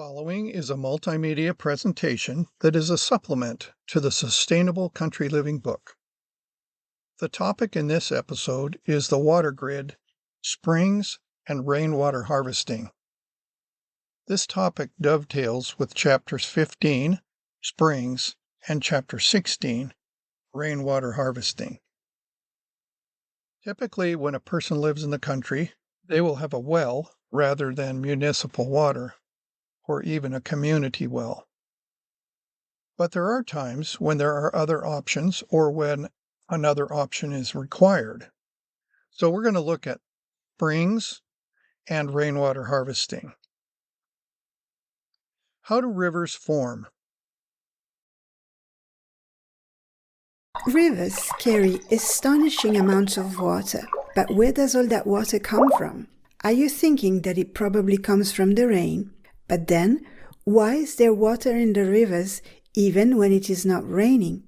Following is a multimedia presentation that is a supplement to the Sustainable Country Living book. The topic in this episode is the water grid, springs, and rainwater harvesting. This topic dovetails with Chapters 15, Springs, and Chapter 16, Rainwater Harvesting. Typically, when a person lives in the country, they will have a well rather than municipal water, or even a community well. But there are times when there are other options or when another option is required. So we're going to look at springs and rainwater harvesting. How do rivers form? Rivers carry astonishing amounts of water, but where does all that water come from? Are you thinking that it probably comes from the rain? But then, why is there water in the rivers even when it is not raining?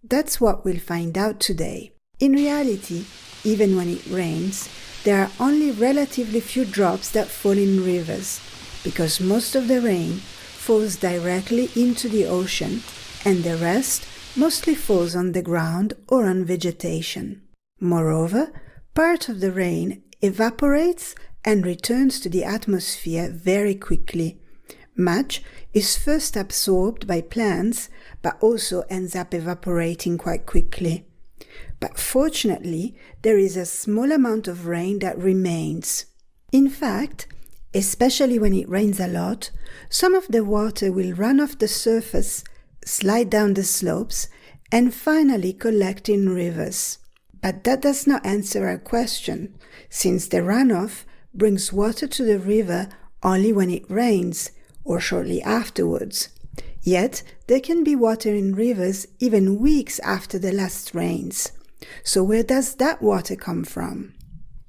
That's what we'll find out today. In reality, even when it rains, there are only relatively few drops that fall in rivers, because most of the rain falls directly into the ocean, and the rest mostly falls on the ground or on vegetation. Moreover, part of the rain evaporates and returns to the atmosphere very quickly. Much is first absorbed by plants, but also ends up evaporating quite quickly. But fortunately, there is a small amount of rain that remains. In fact, especially when it rains a lot, some of the water will run off the surface, slide down the slopes, and finally collect in rivers. But that does not answer our question, since the runoff brings water to the river only when it rains, or shortly afterwards. Yet, there can be water in rivers even weeks after the last rains. So where does that water come from?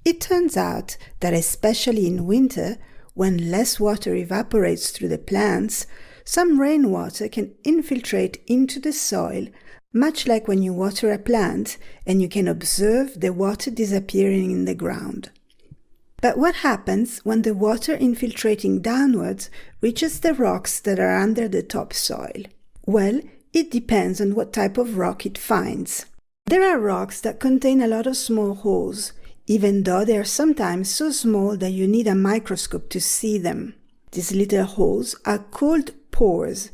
It turns out that especially in winter, when less water evaporates through the plants, some rainwater can infiltrate into the soil, much like when you water a plant and you can observe the water disappearing in the ground. But what happens when the water infiltrating downwards reaches the rocks that are under the topsoil? Well, it depends on what type of rock it finds. There are rocks that contain a lot of small holes, even though they are sometimes so small that you need a microscope to see them. These little holes are called pores,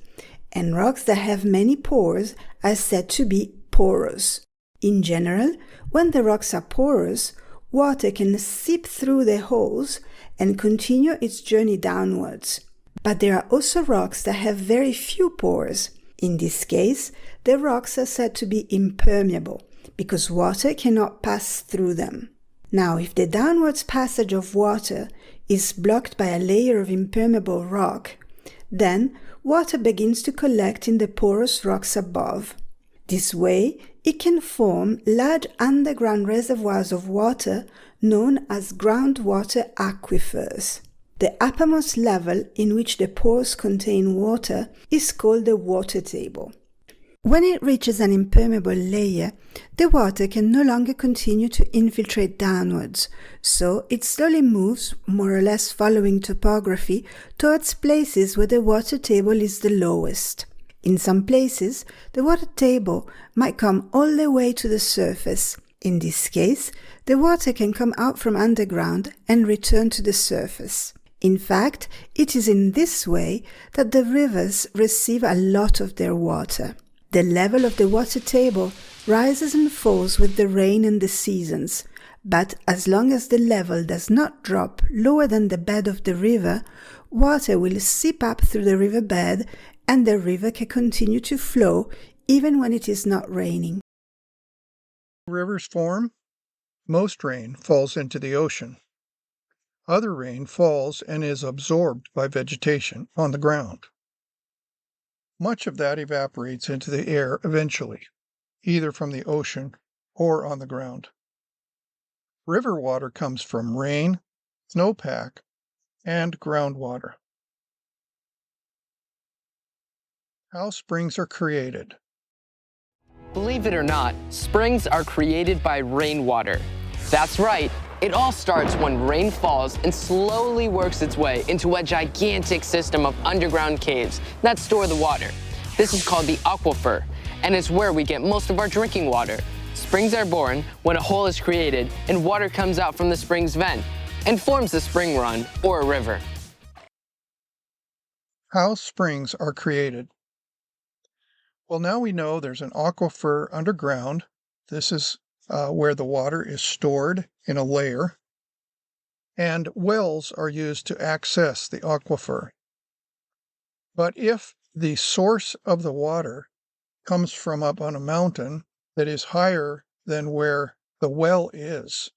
and rocks that have many pores are said to be porous. In general, when the rocks are porous, water can seep through the holes and continue its journey downwards. But there are also rocks that have very few pores. In this case, the rocks are said to be impermeable because water cannot pass through them. Now, if the downwards passage of water is blocked by a layer of impermeable rock, then water begins to collect in the porous rocks above. This way, it can form large underground reservoirs of water known as groundwater aquifers. The uppermost level in which the pores contain water is called the water table. When it reaches an impermeable layer, the water can no longer continue to infiltrate downwards, so it slowly moves, more or less following topography, towards places where the water table is the lowest. In some places, the water table might come all the way to the surface. In this case, the water can come out from underground and return to the surface. In fact, it is in this way that the rivers receive a lot of their water. The level of the water table rises and falls with the rain and the seasons, but as long as the level does not drop lower than the bed of the river, water will seep up through the riverbed and the river can continue to flow even when it is not raining. Rivers form. Most rain falls into the ocean. Other rain falls and is absorbed by vegetation on the ground. Much of that evaporates into the air eventually, either from the ocean or on the ground. River water comes from rain, snowpack, and groundwater. How springs are created. Believe it or not, springs are created by rainwater. That's right, It all starts when rain falls and slowly works its way into a gigantic system of underground caves that store the water. This is called the aquifer, and it's where we get most of our drinking water. Springs are born when a hole is created and water comes out from the spring's vent and forms the spring run or a river. How springs are created. Well, now we know there's an aquifer underground. This is where the water is stored in a layer, and wells are used to access the aquifer. But if the source of the water comes from up on a mountain that is higher than where the well is,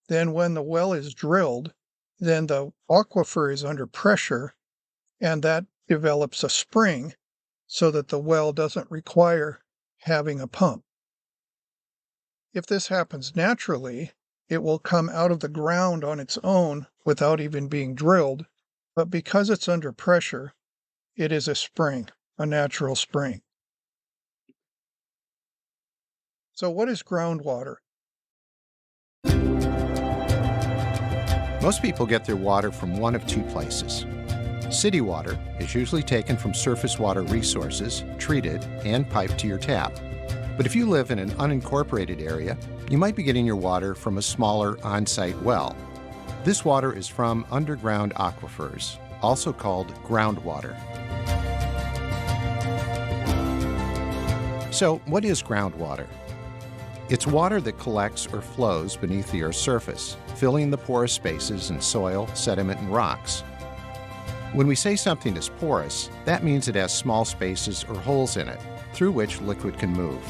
then when the well is drilled, then the aquifer is under pressure, and that develops a spring so that the well doesn't require having a pump. If this happens naturally, it will come out of the ground on its own without even being drilled, but because it's under pressure, it is a spring, a natural spring. So what is groundwater? Most people get their water from one of two places. City water is usually taken from surface water resources, treated, and piped to your tap. But if you live in an unincorporated area, you might be getting your water from a smaller on-site well. This water is from underground aquifers, also called groundwater. So, what is groundwater? It's water that collects or flows beneath the Earth's surface, filling the porous spaces in soil, sediment, and rocks. When we say something is porous, that means it has small spaces or holes in it, through which liquid can move.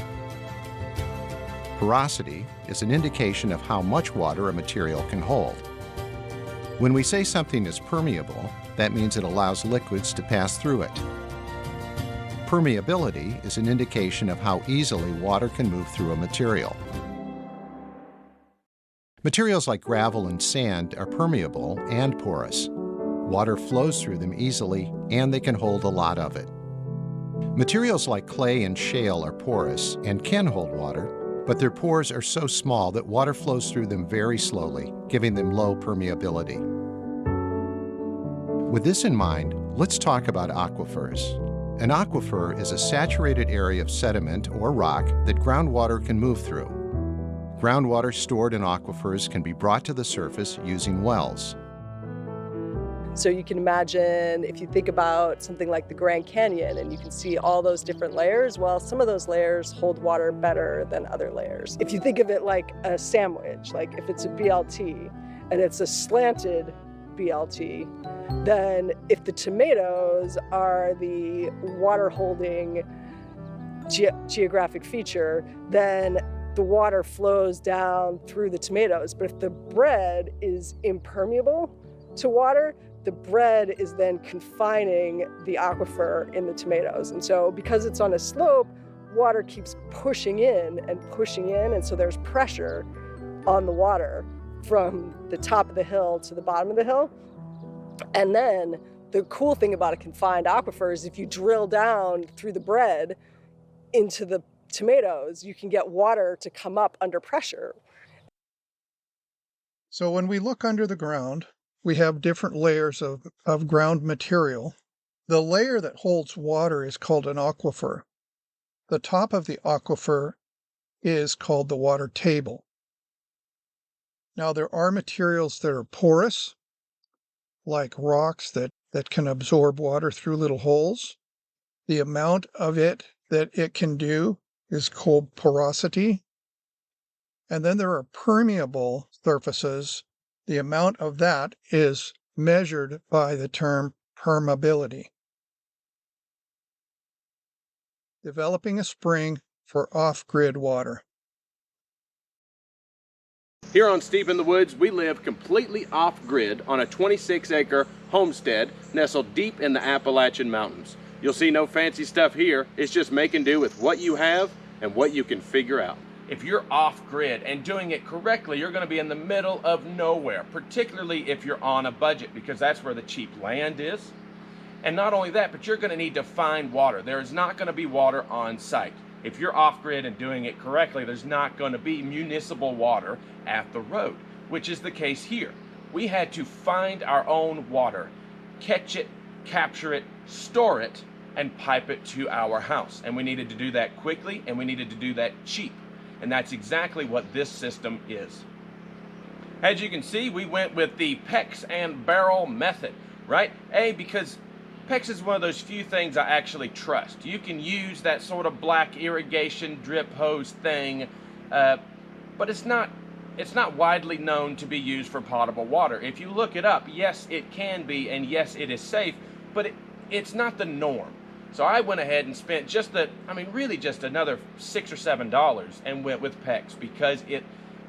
Porosity is an indication of how much water a material can hold. When we say something is permeable, that means it allows liquids to pass through it. Permeability is an indication of how easily water can move through a material. Materials like gravel and sand are permeable and porous. Water flows through them easily, and they can hold a lot of it. Materials like clay and shale are porous and can hold water, but their pores are so small that water flows through them very slowly, giving them low permeability. With this in mind, let's talk about aquifers. An aquifer is a saturated area of sediment or rock that groundwater can move through. Groundwater stored in aquifers can be brought to the surface using wells. So you can imagine if you think about something like the Grand Canyon and you can see all those different layers, well, some of those layers hold water better than other layers. If you think of it like a sandwich, like if it's a BLT and it's a slanted BLT, then if the tomatoes are the water holding geographic feature, then the water flows down through the tomatoes. But if the bread is impermeable to water, the bread is then confining the aquifer in the tomatoes. And so because it's on a slope, water keeps pushing in, and so there's pressure on the water from the top of the hill to the bottom of the hill. And then the cool thing about a confined aquifer is if you drill down through the bread into the tomatoes, you can get water to come up under pressure. So when we look under the ground, we have different layers of ground material. The layer that holds water is called an aquifer. The top of the aquifer is called the water table. Now, there are materials that are porous, like rocks that can absorb water through little holes. The amount of it that it can do is called porosity. And then there are permeable surfaces. The amount of that is measured by the term permeability. Developing a spring for off-grid water. Here on Steep in the Woods, we live completely off-grid on a 26-acre homestead nestled deep in the Appalachian Mountains. You'll see no fancy stuff here. It's just making do with what you have and what you can figure out. If you're off-grid and doing it correctly, you're going to be in the middle of nowhere, particularly if you're on a budget, because that's where the cheap land is. And not only that, but you're going to need to find water. There is not going to be water on site. If you're off-grid and doing it correctly, there's not going to be municipal water at the road. which is the case here. We had to find our own water, catch it, capture it, store it, and pipe it to our house. And we needed to do that quickly, and we needed to do that cheap. And that's exactly what this system is. As you can see, we went with the PEX and barrel method, right? Because PEX is one of those few things I actually trust. You can use that sort of black irrigation drip hose thing, but it's not widely known to be used for potable water. If you look it up, yes, it can be, and yes, it is safe, but it's not the norm. So I went ahead and spent really just another $6 or $7 and went with PEX because it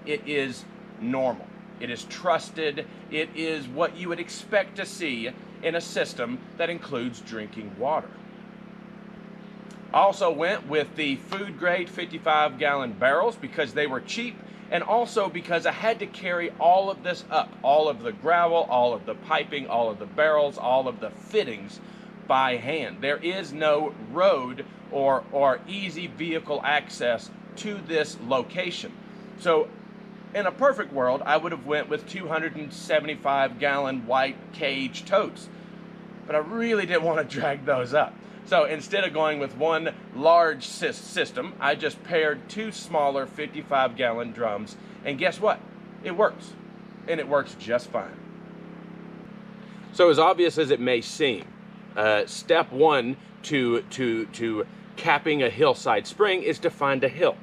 is normal. It is trusted. It is what you would expect to see in a system that includes drinking water. I also went with the food grade 55-gallon barrels because they were cheap, and also because I had to carry all of this up, all of the gravel, all of the piping, all of the barrels, all of the fittings by hand. There is no road or easy vehicle access to this location. So in a perfect world, I would have went with 275-gallon white cage totes, but I really didn't want to drag those up. So instead of going with one large system, I just paired two smaller 55-gallon drums, and guess what? It works, and it works just fine. So as obvious as it may seem, step one to capping a hillside spring is to find a hill.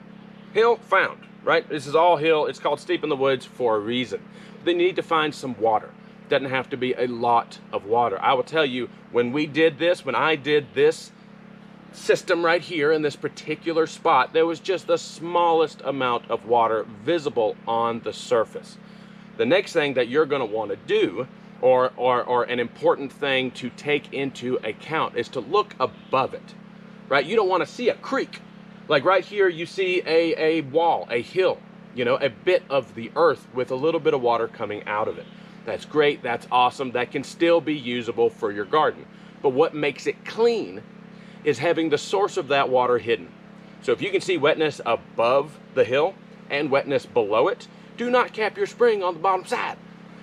Hill found, right? This is all hill. It's called Steep in the Woods for a reason. Then you need to find some water. Doesn't have to be a lot of water. I will tell you, when I did this system right here in this particular spot, there was just the smallest amount of water visible on the surface. The next thing that you're going to want to do, or an important thing to take into account, is to look above it, right? You don't want to see a creek. Like right here, you see a wall, a hill, a bit of the earth with a little bit of water coming out of it. That's great, that's awesome, that can still be usable for your garden. But what makes it clean is having the source of that water hidden. So if you can see wetness above the hill and wetness below it, do not cap your spring on the bottom side.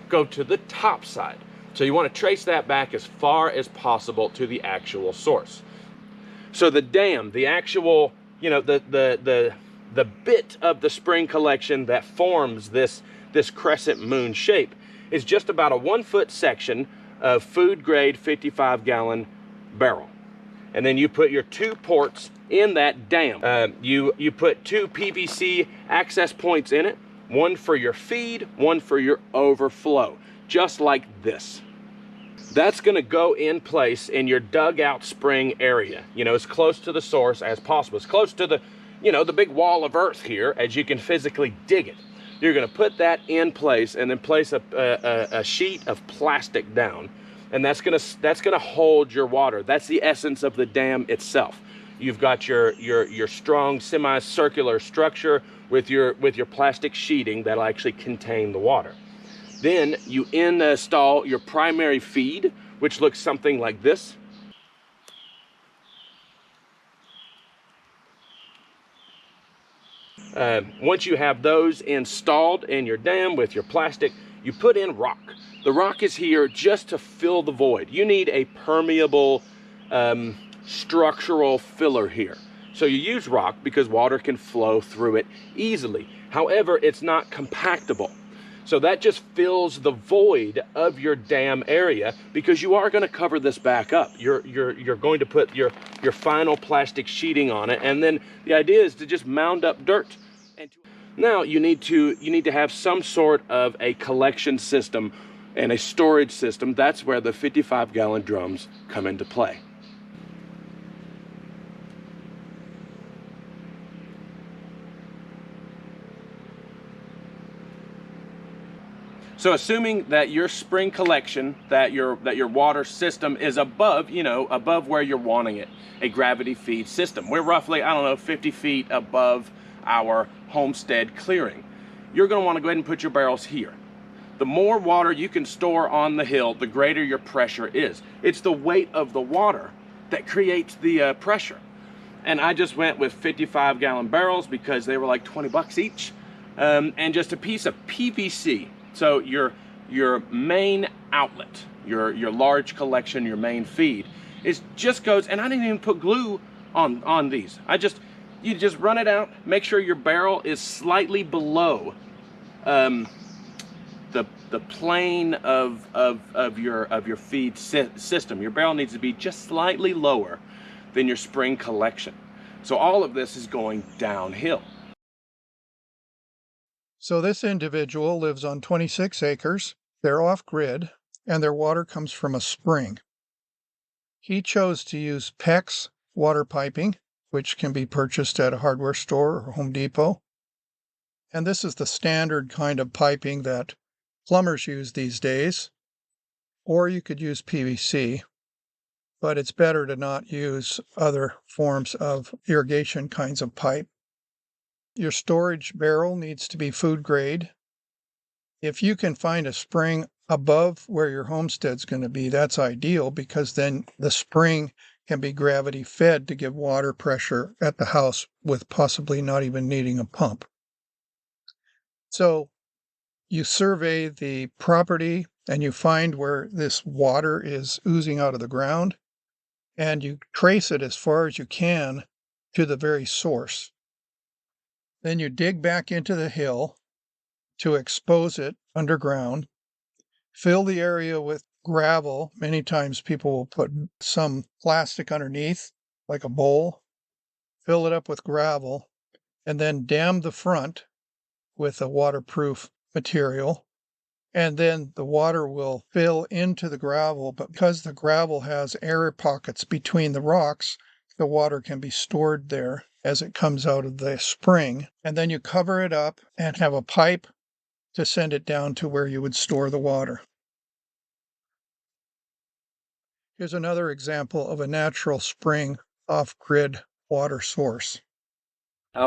Go to the top side. So you want to trace that back as far as possible to the actual source. So the dam, the actual, the bit of the spring collection that forms this crescent moon shape is just about a 1-foot section of food grade 55-gallon barrel. And then you put your 2 ports in that dam. You put 2 PVC access points in it, one for your feed, one for your overflow, just like this. That's going to go in place in your dugout spring area, as close to the source as possible, as close to the big wall of earth here as you can physically dig it. You're going to put that in place and then place a sheet of plastic down, and that's going to hold your water. That's the essence of the dam itself. You've got your strong semicircular structure with your plastic sheeting that'll actually contain the water. Then you install your primary feed, which looks something like this. Once you have those installed in your dam with your plastic, you put in rock. The rock is here just to fill the void. You need a permeable structural filler here. So you use rock because water can flow through it easily. However, it's not compactable. So that just fills the void of your dam area because you are going to cover this back up. You're going to put your final plastic sheeting on it, and then the idea is to just mound up dirt. Now you need to have some sort of a collection system and a storage system. That's where the 55-gallon drums come into play. So assuming that your spring collection, that your water system is above, above where you're wanting it, a gravity feed system. We're roughly, 50 feet above our homestead clearing. You're going to want to go ahead and put your barrels here. The more water you can store on the hill, the greater your pressure is. It's the weight of the water that creates the pressure. And I just went with 55-gallon barrels because they were like 20 bucks each. And just a piece of PVC. So your main outlet, your large collection, your main feed, is just goes, and I didn't even put glue on these. You just run it out, make sure your barrel is slightly below the plane of your feed system. Your barrel needs to be just slightly lower than your spring collection. So all of this is going downhill. So this individual lives on 26 acres. They're off-grid, and their water comes from a spring. He chose to use PEX water piping, which can be purchased at a hardware store or Home Depot. And this is the standard kind of piping that plumbers use these days. Or you could use PVC, but it's better to not use other forms of irrigation kinds of pipe. Your storage barrel needs to be food grade. If you can find a spring above where your homestead's going to be, that's ideal, because then the spring can be gravity fed to give water pressure at the house with possibly not even needing a pump. So you survey the property and you find where this water is oozing out of the ground, and you trace it as far as you can to the very source. Then you dig back into the hill to expose it underground, fill the area with gravel. Many times people will put some plastic underneath, like a bowl, fill it up with gravel, and then dam the front with a waterproof material. And then the water will fill into the gravel, but because the gravel has air pockets between the rocks, the water can be stored there as it comes out of the spring. And then you cover it up and have a pipe to send it down to where you would store the water. Here's another example of a natural spring off-grid water source.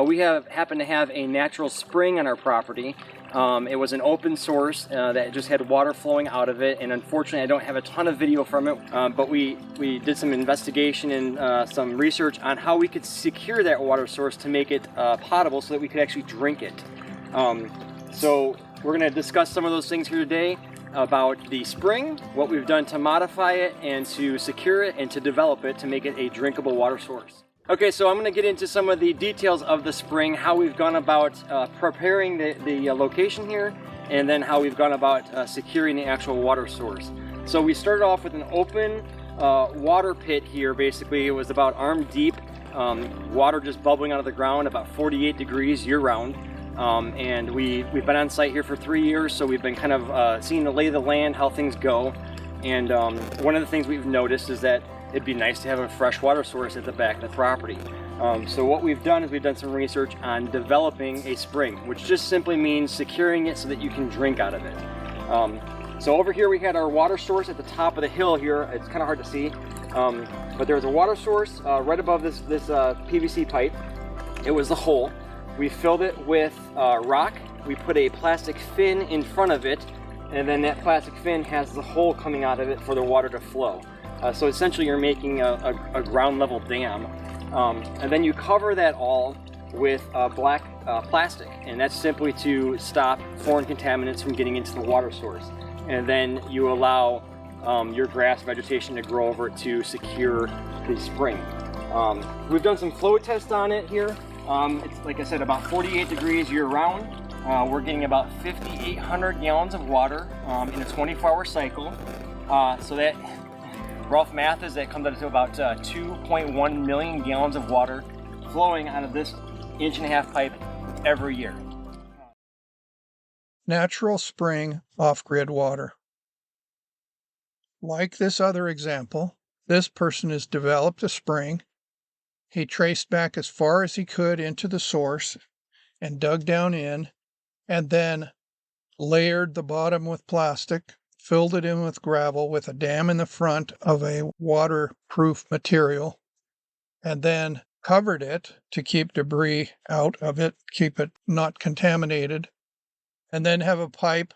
We happen to have a natural spring on our property. It was an open source that just had water flowing out of it, and unfortunately I don't have a ton of video from it, but we did some investigation and some research on how we could secure that water source to make it potable so that we could actually drink it. So we're going to discuss some of those things here today about the spring, what we've done to modify it and to secure it and to develop it to make it a drinkable water source. Okay, so I'm going to get into some of the details of the spring, how we've gone about preparing the location here, and then how we've gone about securing the actual water source. So we started off with an open water pit here. Basically, it was about arm deep, water just bubbling out of the ground, about 48 degrees year-round. And we've been on site here for 3 years, so we've been kind of seeing the lay of the land, how things go. And one of the things we've noticed is that it'd be nice to have a fresh water source at the back of the property. So what we've done is we've done some research on developing a spring, which just simply means securing it so that you can drink out of it. So over here we had our water source at the top of the hill here. It's kind of hard to see, but there's a water source right above this PVC pipe. It was the hole. We filled it with rock. We put a plastic fin in front of it, and then that plastic fin has the hole coming out of it for the water to flow. So essentially you're making a ground level dam. And then you cover that all with black plastic, and that's simply to stop foreign contaminants from getting into the water source. And then you allow your grass vegetation to grow over it to secure the spring. We've done some flow tests on it here. It's, like I said, about 48 degrees year-round. We're getting about 5,800 gallons of water in a 24-hour cycle. So that rough math is that comes out to about 2.1 million gallons of water flowing out of this 1.5-inch pipe every year. Natural spring off-grid water. Like this other example, this person has developed a spring. He traced back as far as he could into the source and dug down in, and then layered the bottom with plastic, filled it in with gravel with a dam in the front of a waterproof material, and then covered it to keep debris out of it, keep it not contaminated, and then have a pipe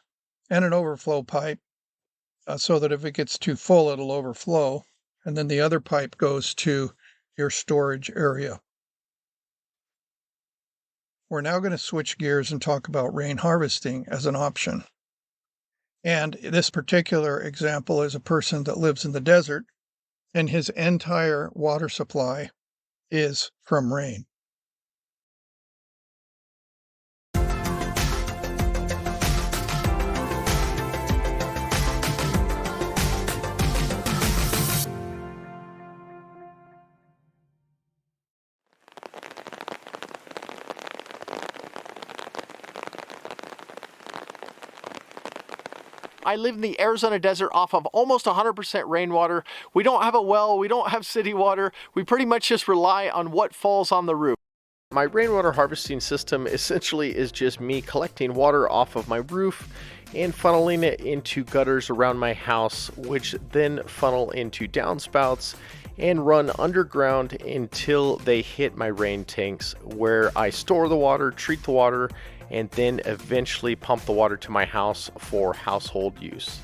and an overflow pipe so that if it gets too full, it'll overflow. And then the other pipe goes to your storage area. We're now going to switch gears and talk about rain harvesting as an option. And this particular example is a person that lives in the desert, and his entire water supply is from rain. I live in the Arizona desert off of almost 100% rainwater. We don't have a well, we don't have city water. We pretty much just rely on what falls on the roof. My rainwater harvesting system essentially is just me collecting water off of my roof and funneling it into gutters around my house, which then funnel into downspouts and run underground until they hit my rain tanks, where I store the water, treat the water, and then eventually pump the water to my house for household use.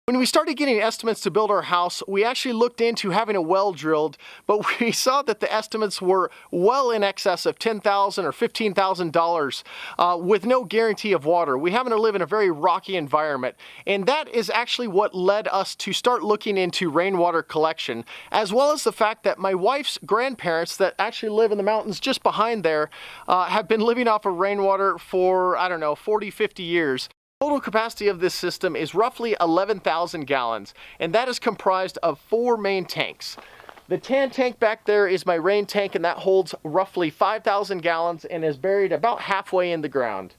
When we started getting estimates to build our house, we actually looked into having a well drilled, but we saw that the estimates were well in excess of $10,000 or $15,000 with no guarantee of water. We happen to live in a very rocky environment, and that is actually what led us to start looking into rainwater collection, as well as the fact that my wife's grandparents that actually live in the mountains just behind there have been living off of rainwater for, I don't know, 40, 50 years. Total capacity of this system is roughly 11,000 gallons, and that is comprised of 4 main tanks. The tan tank back there is my rain tank, and that holds roughly 5,000 gallons and is buried about halfway in the ground.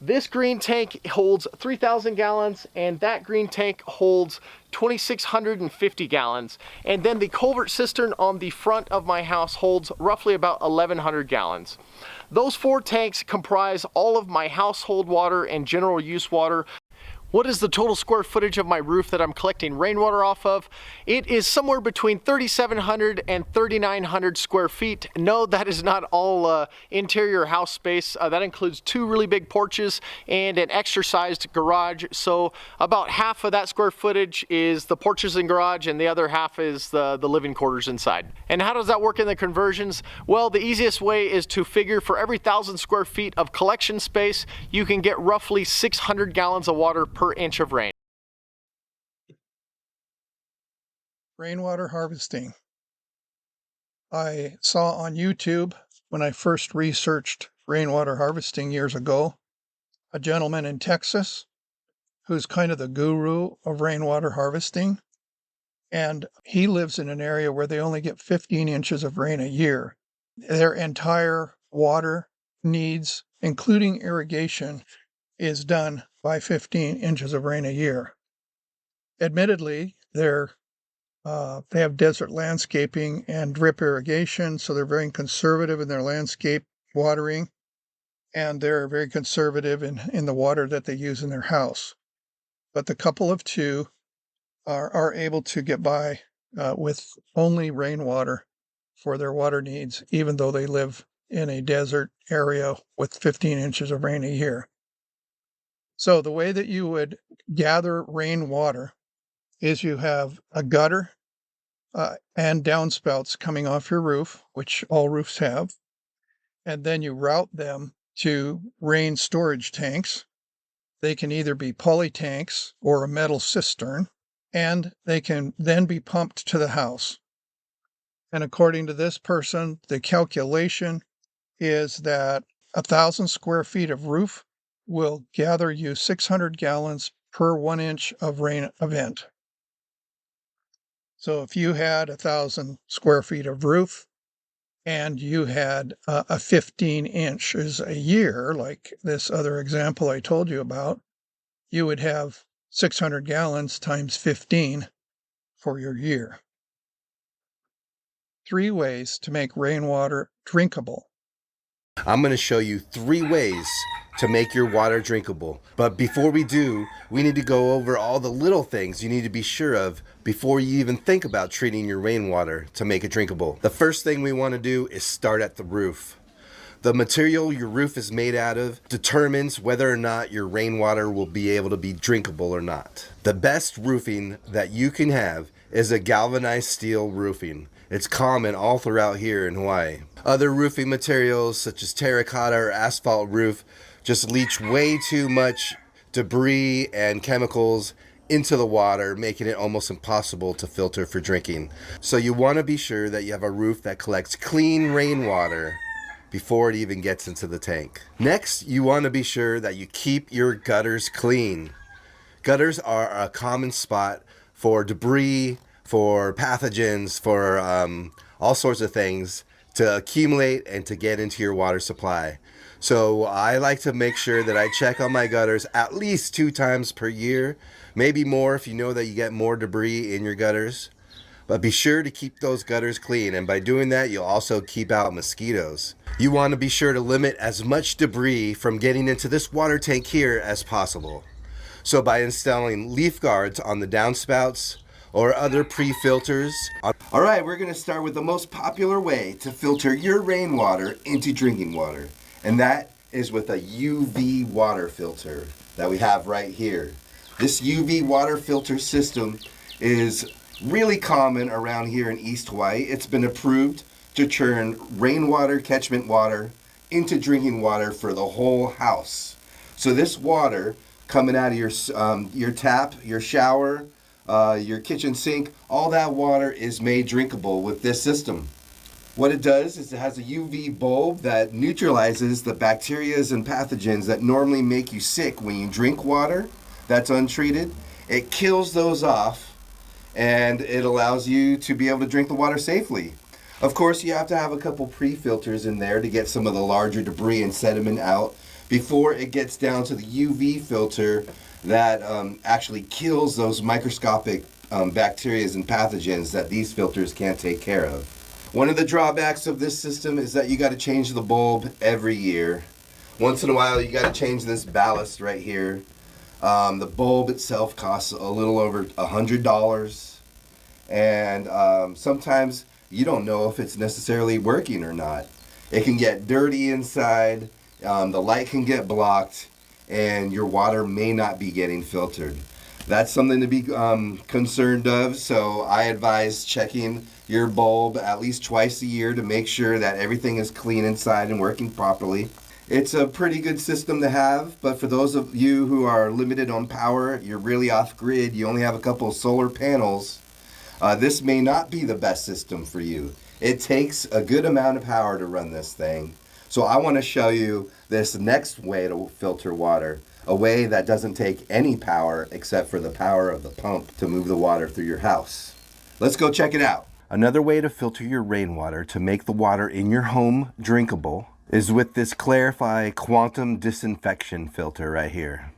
This green tank holds 3,000 gallons, and that green tank holds 2,650 gallons. And then the culvert cistern on the front of my house holds roughly about 1,100 gallons. Those 4 tanks comprise all of my household water and general use water. What is the total square footage of my roof that I'm collecting rainwater off of? It is somewhere between 3,700 and 3,900 square feet. No, that is not all interior house space. That includes 2 really big porches and an extra-sized garage. So about half of that square footage is the porches and garage, and the other half is the living quarters inside. And how does that work in the conversions? Well, the easiest way is to figure for every 1,000 square feet of collection space, you can get roughly 600 gallons of water per inch of rain. Rainwater harvesting. I saw on YouTube, when I first researched rainwater harvesting years ago, a gentleman in Texas who's kind of the guru of rainwater harvesting. And he lives in an area where they only get 15 inches of rain a year. Their entire water needs, including irrigation, is done by 15 inches of rain a year. Admittedly, they have desert landscaping and drip irrigation, so they're very conservative in their landscape watering, and they're very conservative in the water that they use in their house. But the couple of two are able to get by with only rainwater for their water needs, even though they live in a desert area with 15 inches of rain a year. So the way that you would gather rainwater is you have a gutter and downspouts coming off your roof, which all roofs have, and then you route them to rain storage tanks. They can either be poly tanks or a metal cistern, and they can then be pumped to the house. And according to this person, the calculation is that 1,000 square feet of roof will gather you 600 gallons per 1 inch of rain event. So if you had 1,000 square feet of roof and you had a 15 inches a year, like this other example I told you about, you would have 600 gallons times 15 for your year. 3 ways to make rainwater drinkable. I'm going to show you 3 ways to make your water drinkable. But before we do, we need to go over all the little things you need to be sure of before you even think about treating your rainwater to make it drinkable. The first thing we want to do is start at the roof. The material your roof is made out of determines whether or not your rainwater will be able to be drinkable or not. The best roofing that you can have is a galvanized steel roofing. It's common all throughout here in Hawaii. Other roofing materials such as terracotta or asphalt roof just leach way too much debris and chemicals into the water, making it almost impossible to filter for drinking. So you want to be sure that you have a roof that collects clean rainwater before it even gets into the tank. Next, you want to be sure that you keep your gutters clean. Gutters are a common spot for debris, for pathogens, for all sorts of things to accumulate and to get into your water supply. So I like to make sure that I check on my gutters at least 2 times per year, maybe more if you know that you get more debris in your gutters. But be sure to keep those gutters clean, and by doing that, you'll also keep out mosquitoes. You want to be sure to limit as much debris from getting into this water tank here as possible. So by installing leaf guards on the downspouts or other pre-filters. All right, we're going to start with the most popular way to filter your rainwater into drinking water, and that is with a UV water filter that we have right here. This UV water filter system is really common around here in East Hawaii. It's been approved to turn rainwater catchment water into drinking water for the whole house. So this water coming out of your tap, your shower, your kitchen sink, all that water is made drinkable with this system. What it does is it has a UV bulb that neutralizes the bacteria and pathogens that normally make you sick when you drink water that's untreated. It kills those off, and it allows you to be able to drink the water safely. Of course, you have to have a couple pre-filters in there to get some of the larger debris and sediment out before it gets down to the UV filter that actually kills those microscopic bacteria and pathogens that these filters can't take care of. One of the drawbacks of this system is that you got to change the bulb every year. Once in a while, you got to change this ballast right here. The bulb itself costs a little over $100, and sometimes you don't know if it's necessarily working or not. It can get dirty inside, the light can get blocked, and your water may not be getting filtered. That's something to be concerned of, so I advise checking your bulb at least twice a year to make sure that everything is clean inside and working properly. It's a pretty good system to have, but for those of you who are limited on power, you're really off grid, you only have a couple of solar panels, this may not be the best system for you. It takes a good amount of power to run this thing. So I want to show you this next way to filter water, a way that doesn't take any power except for the power of the pump to move the water through your house. Let's go check it out. Another way to filter your rainwater to make the water in your home drinkable is with this Clarify Quantum Disinfection filter right here.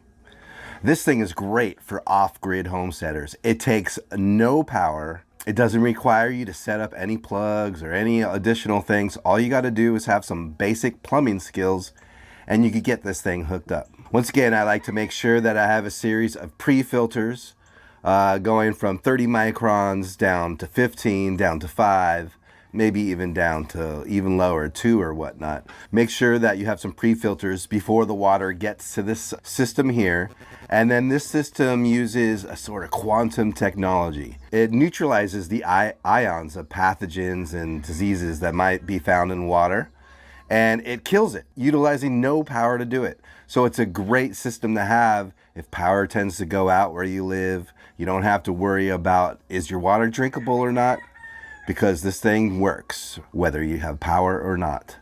This thing is great for off-grid homesteaders. It takes no power. It doesn't require you to set up any plugs or any additional things. All you got to do is have some basic plumbing skills and you can get this thing hooked up. Once again, I like to make sure that I have a series of pre-filters going from 30 microns down to 15, down to 5, maybe even down to even lower, 2 or whatnot. Make sure that you have some pre-filters before the water gets to this system here. And then this system uses a sort of quantum technology. It neutralizes the ions of pathogens and diseases that might be found in water, and it kills it, utilizing no power to do it. So it's a great system to have if power tends to go out where you live. You don't have to worry about, is your water drinkable or not? Because this thing works whether you have power or not.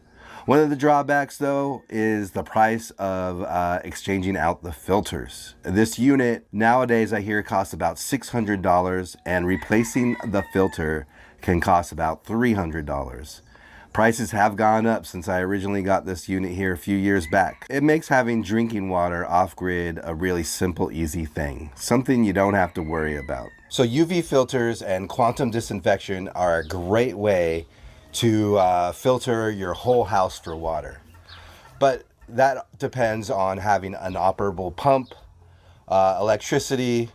One of the drawbacks though is the price of exchanging out the filters. This unit nowadays I hear costs about $600, and replacing the filter can cost about $300. Prices have gone up since I originally got this unit here a few years back. It makes having drinking water off-grid a really simple, easy thing. Something you don't have to worry about. So UV filters and quantum disinfection are a great way to filter your whole house for water. But that depends on having an operable pump, electricity.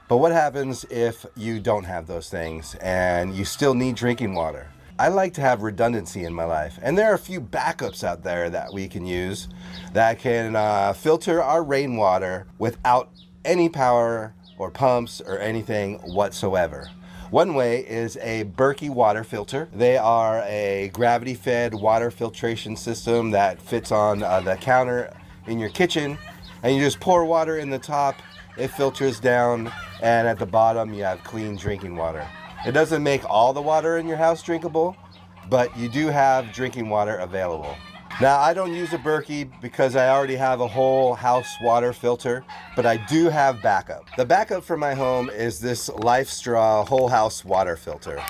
But what happens if you don't have those things and you still need drinking water? I like to have redundancy in my life, and there are a few backups out there that we can use that can filter our rainwater without any power or pumps or anything whatsoever. One way is a Berkey water filter. They are a gravity-fed water filtration system that fits on the counter in your kitchen, and you just pour water in the top, it filters down, and at the bottom you have clean drinking water. It doesn't make all the water in your house drinkable, but you do have drinking water available. Now, I don't use a Berkey because I already have a whole house water filter, but I do have backup. The backup for my home is this LifeStraw whole house water filter.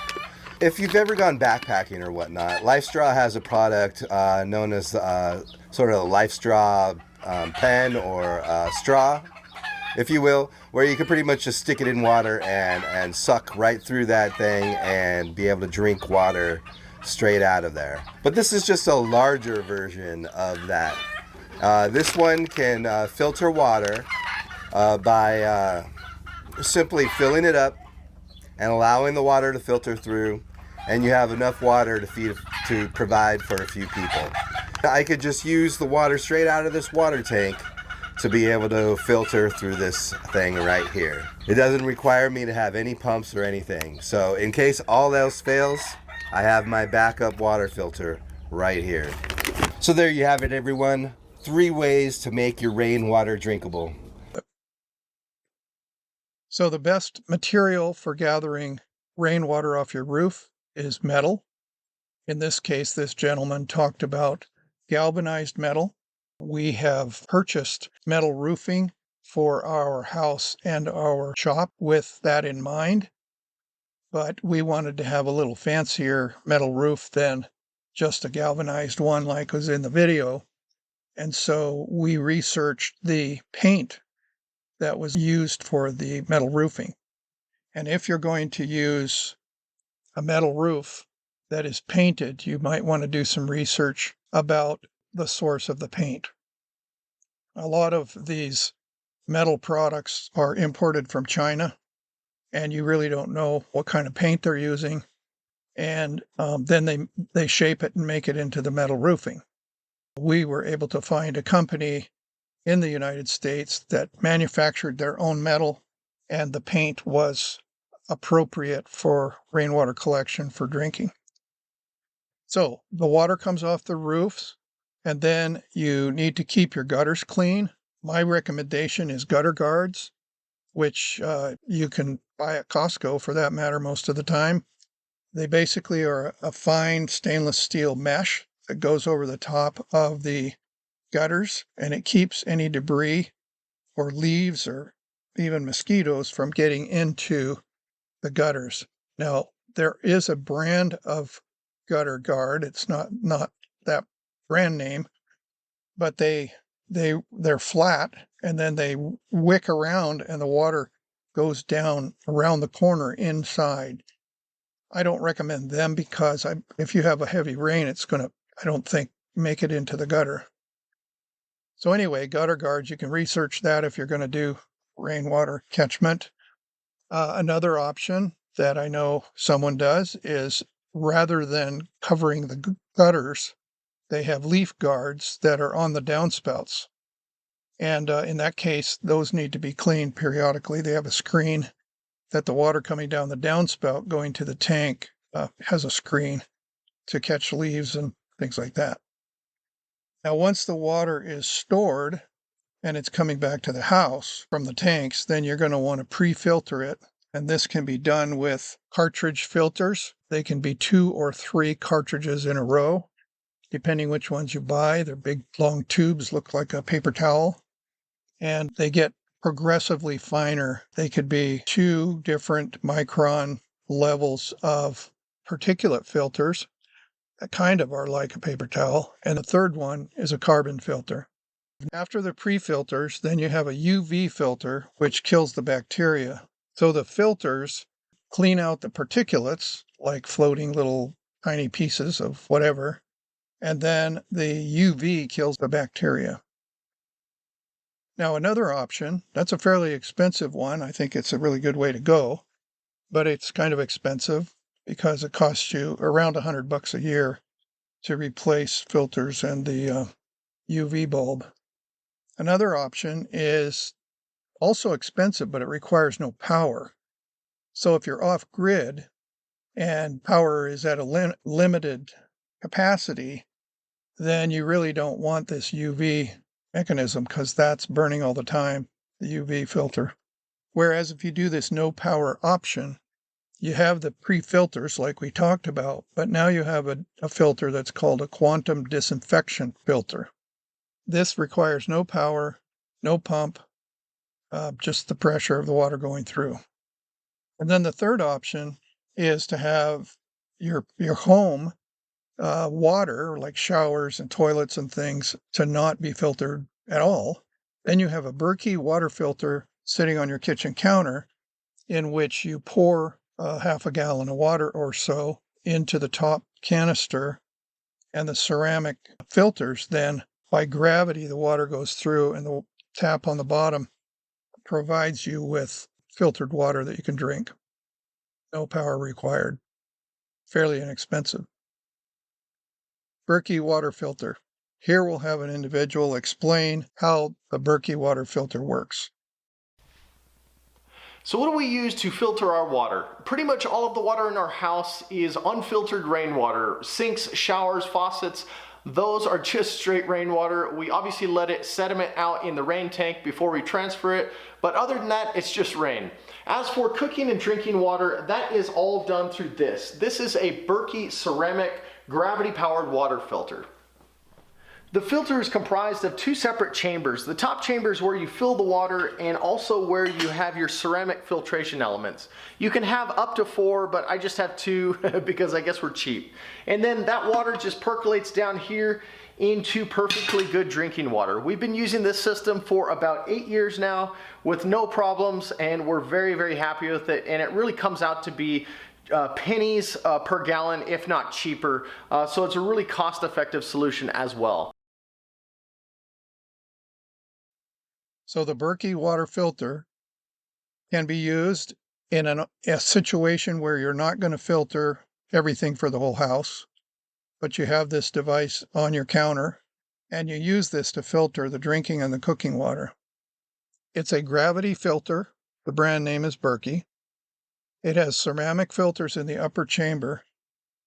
If you've ever gone backpacking or whatnot, LifeStraw has a product known as sort of a LifeStraw pen or straw, if you will, where you can pretty much just stick it in water and suck right through that thing and be able to drink water straight out of there. But this is just a larger version of that. This one can filter water by simply filling it up and allowing the water to filter through, and you have enough water to provide for a few people. I could just use the water straight out of this water tank to be able to filter through this thing right here. It doesn't require me to have any pumps or anything. So in case all else fails, I have my backup water filter right here. So there you have it, everyone. 3 ways to make your rainwater drinkable. So the best material for gathering rainwater off your roof is metal. In this case, this gentleman talked about galvanized metal. We have purchased metal roofing for our house and our shop with that in mind, but we wanted to have a little fancier metal roof than just a galvanized one like was in the video. And so we researched the paint that was used for the metal roofing. And if you're going to use a metal roof that is painted, you might want to do some research about the source of the paint. A lot of these metal products are imported from China, and you really don't know what kind of paint they're using. And then they shape it and make it into the metal roofing. We were able to find a company in the United States that manufactured their own metal, and the paint was appropriate for rainwater collection for drinking. So the water comes off the roofs, and then you need to keep your gutters clean. My recommendation is gutter guards, which you can buy at Costco for that matter most of the time. They basically are a fine stainless steel mesh that goes over the top of the gutters, and it keeps any debris or leaves or even mosquitoes from getting into the gutters. Now, there is a brand of gutter guard. It's not that brand name, but they're flat, and then they wick around and the water goes down around the corner inside. I don't recommend them because if you have a heavy rain, it's going to, I don't think, make it into the gutter. So anyway, gutter guards, you can research that if you're going to do rainwater catchment. Another option that I know someone does is rather than covering the gutters, they have leaf guards that are on the downspouts. And in that case, those need to be cleaned periodically. They have a screen that the water coming down the downspout going to the tank has a screen to catch leaves and things like that. Now, once the water is stored and it's coming back to the house from the tanks, then you're going to want to pre-filter it. And this can be done with cartridge filters. They can be 2 or 3 cartridges in a row, depending which ones you buy. They're big, long tubes, look like a paper towel, and they get progressively finer. They could be 2 different micron levels of particulate filters that kind of are like a paper towel, and the third one is a carbon filter. After the pre-filters, then you have a UV filter, which kills the bacteria. So the filters clean out the particulates, like floating little tiny pieces of whatever, and then the UV kills the bacteria. Now, another option, that's a fairly expensive one. I think it's a really good way to go, but it's kind of expensive because it costs you around $100 a year to replace filters and the UV bulb. Another option is also expensive, but it requires no power. So if you're off grid and power is at a limited capacity, then you really don't want this UV mechanism because that's burning all the time, the UV filter. Whereas if you do this no power option, you have the pre-filters like we talked about, but now you have a filter that's called a quantum disinfection filter. This requires no power, no pump, just the pressure of the water going through. And then the third option is to have your home water, like showers and toilets and things, to not be filtered at all. Then you have a Berkey water filter sitting on your kitchen counter in which you pour half a gallon of water or so into the top canister, and the ceramic filters then, by gravity, the water goes through, and the tap on the bottom provides you with filtered water that you can drink. No power required. Fairly inexpensive. Berkey water filter. Here we'll have an individual explain how the Berkey water filter works. So what do we use to filter our water? Pretty much all of the water in our house is unfiltered rainwater. Sinks, showers, faucets, those are just straight rainwater. We obviously let it sediment out in the rain tank before we transfer it, but other than that, it's just rain. As for cooking and drinking water, that is all done through this. This is a Berkey ceramic gravity-powered water filter. The filter is comprised of two separate chambers. The top chamber is where you fill the water and also where you have your ceramic filtration elements. You can have up to 4, but I just have 2 because I guess we're cheap. And then that water just percolates down here into perfectly good drinking water. We've been using this system for about 8 years now with no problems, and we're very, very happy with it. And it really comes out to be pennies per gallon, if not cheaper. So it's a really cost-effective solution as well. So the Berkey water filter can be used in a situation where you're not going to filter everything for the whole house, but you have this device on your counter, and you use this to filter the drinking and the cooking water. It's a gravity filter. The brand name is Berkey. It has ceramic filters in the upper chamber,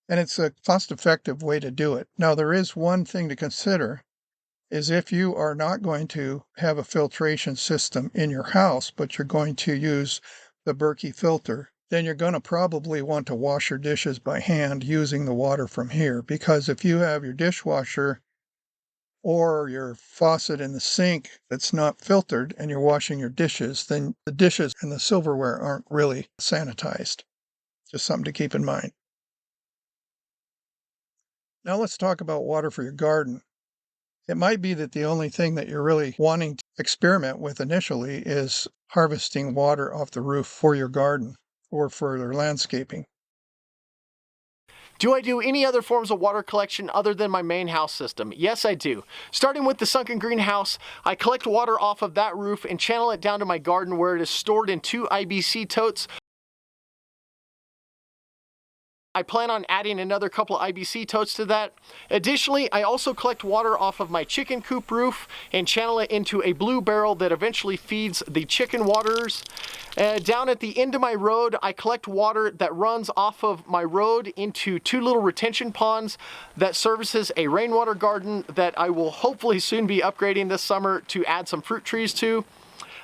and it's a cost-effective way to do it. Now, there is one thing to consider, is if you are not going to have a filtration system in your house, but you're going to use the Berkey filter, then you're going to probably want to wash your dishes by hand using the water from here. Because if you have your dishwasher or your faucet in the sink that's not filtered and you're washing your dishes, then the dishes and the silverware aren't really sanitized. Just something to keep in mind. Now let's talk about water for your garden. It might be that the only thing that you're really wanting to experiment with initially is harvesting water off the roof for your garden or for your landscaping. Do I do any other forms of water collection other than my main house system? Yes, I do. Starting with the sunken greenhouse, I collect water off of that roof and channel it down to my garden where it is stored in 2 IBC totes. I plan on adding another couple of IBC totes to that. Additionally, I also collect water off of my chicken coop roof and channel it into a blue barrel that eventually feeds the chicken waterers. Down at the end of my road, I collect water that runs off of my road into 2 little retention ponds that services a rainwater garden that I will hopefully soon be upgrading this summer to add some fruit trees to.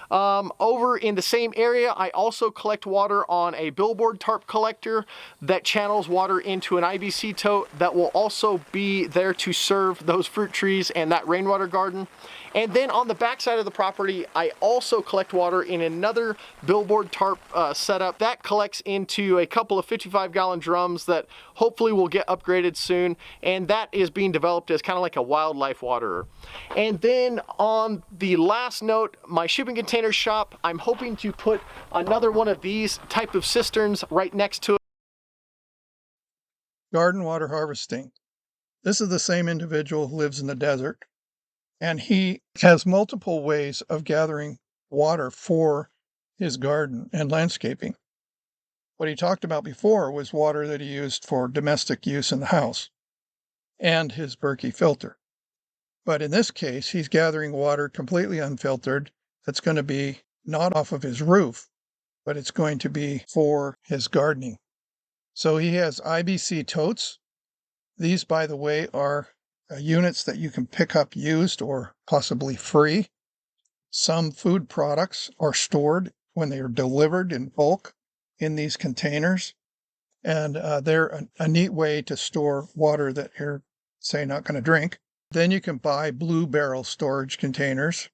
Over in the same area, I also collect water on a billboard tarp collector that channels water into an IBC tote that will also be there to serve those fruit trees and that rainwater garden. And then on the back side of the property, I also collect water in another billboard tarp setup that collects into a couple of 55-gallon drums that hopefully will get upgraded soon, and that is being developed as kind of like a wildlife waterer. And then on the last note, my shipping container shop, I'm hoping to put another one of these type of cisterns right next to it. Garden water harvesting. This is the same individual who lives in the desert, and he has multiple ways of gathering water for his garden and landscaping. What he talked about before was water that he used for domestic use in the house and his Berkey filter. But in this case, he's gathering water completely unfiltered that's going to be not off of his roof, but it's going to be for his gardening. So he has IBC totes. These, by the way, are units that you can pick up used or possibly free. Some food products are stored when they are delivered in bulk in these containers, and they're a neat way to store water that you're, say, not going to drink. Then you can buy blue barrel storage containers.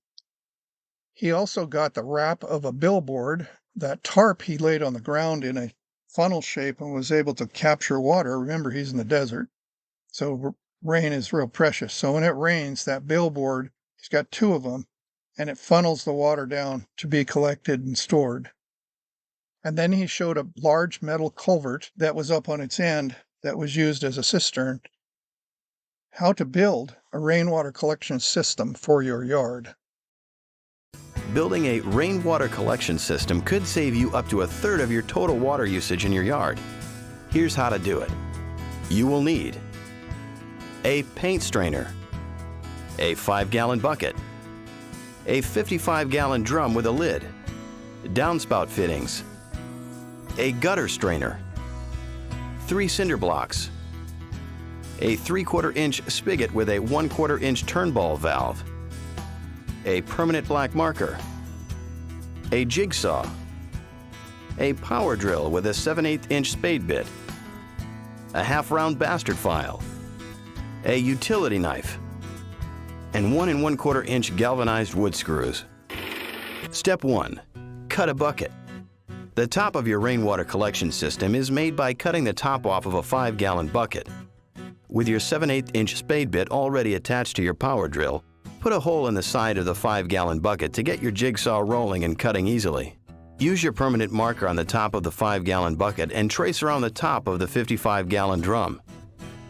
He also got the wrap of a billboard. That tarp he laid on the ground in a funnel shape and was able to capture water. Remember, he's in the desert, so rain is real precious. So when it rains, that billboard, he's got two of them, and it funnels the water down to be collected and stored. And then he showed a large metal culvert that was up on its end that was used as a cistern. How to build a rainwater collection system for your yard. Building a rainwater collection system could save you up to 1/3 of your total water usage in your yard. Here's how to do it. You will need a paint strainer, a 5-gallon bucket, a 55-gallon drum with a lid, downspout fittings, a gutter strainer, 3 cinder blocks, a 3/4 inch spigot with a 1/4 inch turnball valve, a permanent black marker, a jigsaw, a power drill with a 7/8 inch spade bit, a 1/2 round bastard file, a utility knife, and 1 1/4 inch galvanized wood screws. Step 1. Cut a bucket. The top of your rainwater collection system is made by cutting the top off of a 5-gallon bucket. With your 7/8 inch spade bit already attached to your power drill, put a hole in the side of the 5-gallon bucket to get your jigsaw rolling and cutting easily. Use your permanent marker on the top of the 5-gallon bucket and trace around the top of the 55-gallon drum.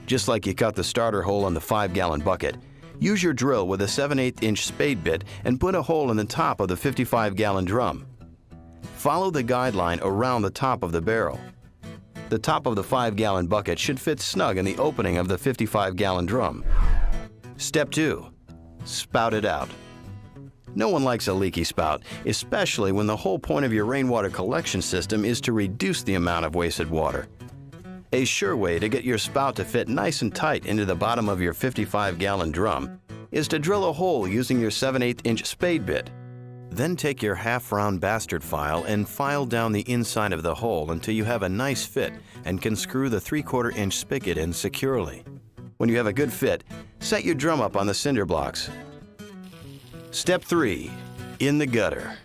Just like you cut the starter hole in the 5-gallon bucket, use your drill with a 7/8 inch spade bit and put a hole in the top of the 55-gallon drum. Follow the guideline around the top of the barrel. The top of the 5-gallon bucket should fit snug in the opening of the 55-gallon drum. Step 2. Spout it out. No one likes a leaky spout, especially when the whole point of your rainwater collection system is to reduce the amount of wasted water. A sure way to get your spout to fit nice and tight into the bottom of your 55-gallon drum is to drill a hole using your 7/8 inch spade bit. Then take your 1/2 round bastard file and file down the inside of the hole until you have a nice fit and can screw the 3/4 inch spigot in securely. When you have a good fit, set your drum up on the cinder blocks. Step 3. In the gutter.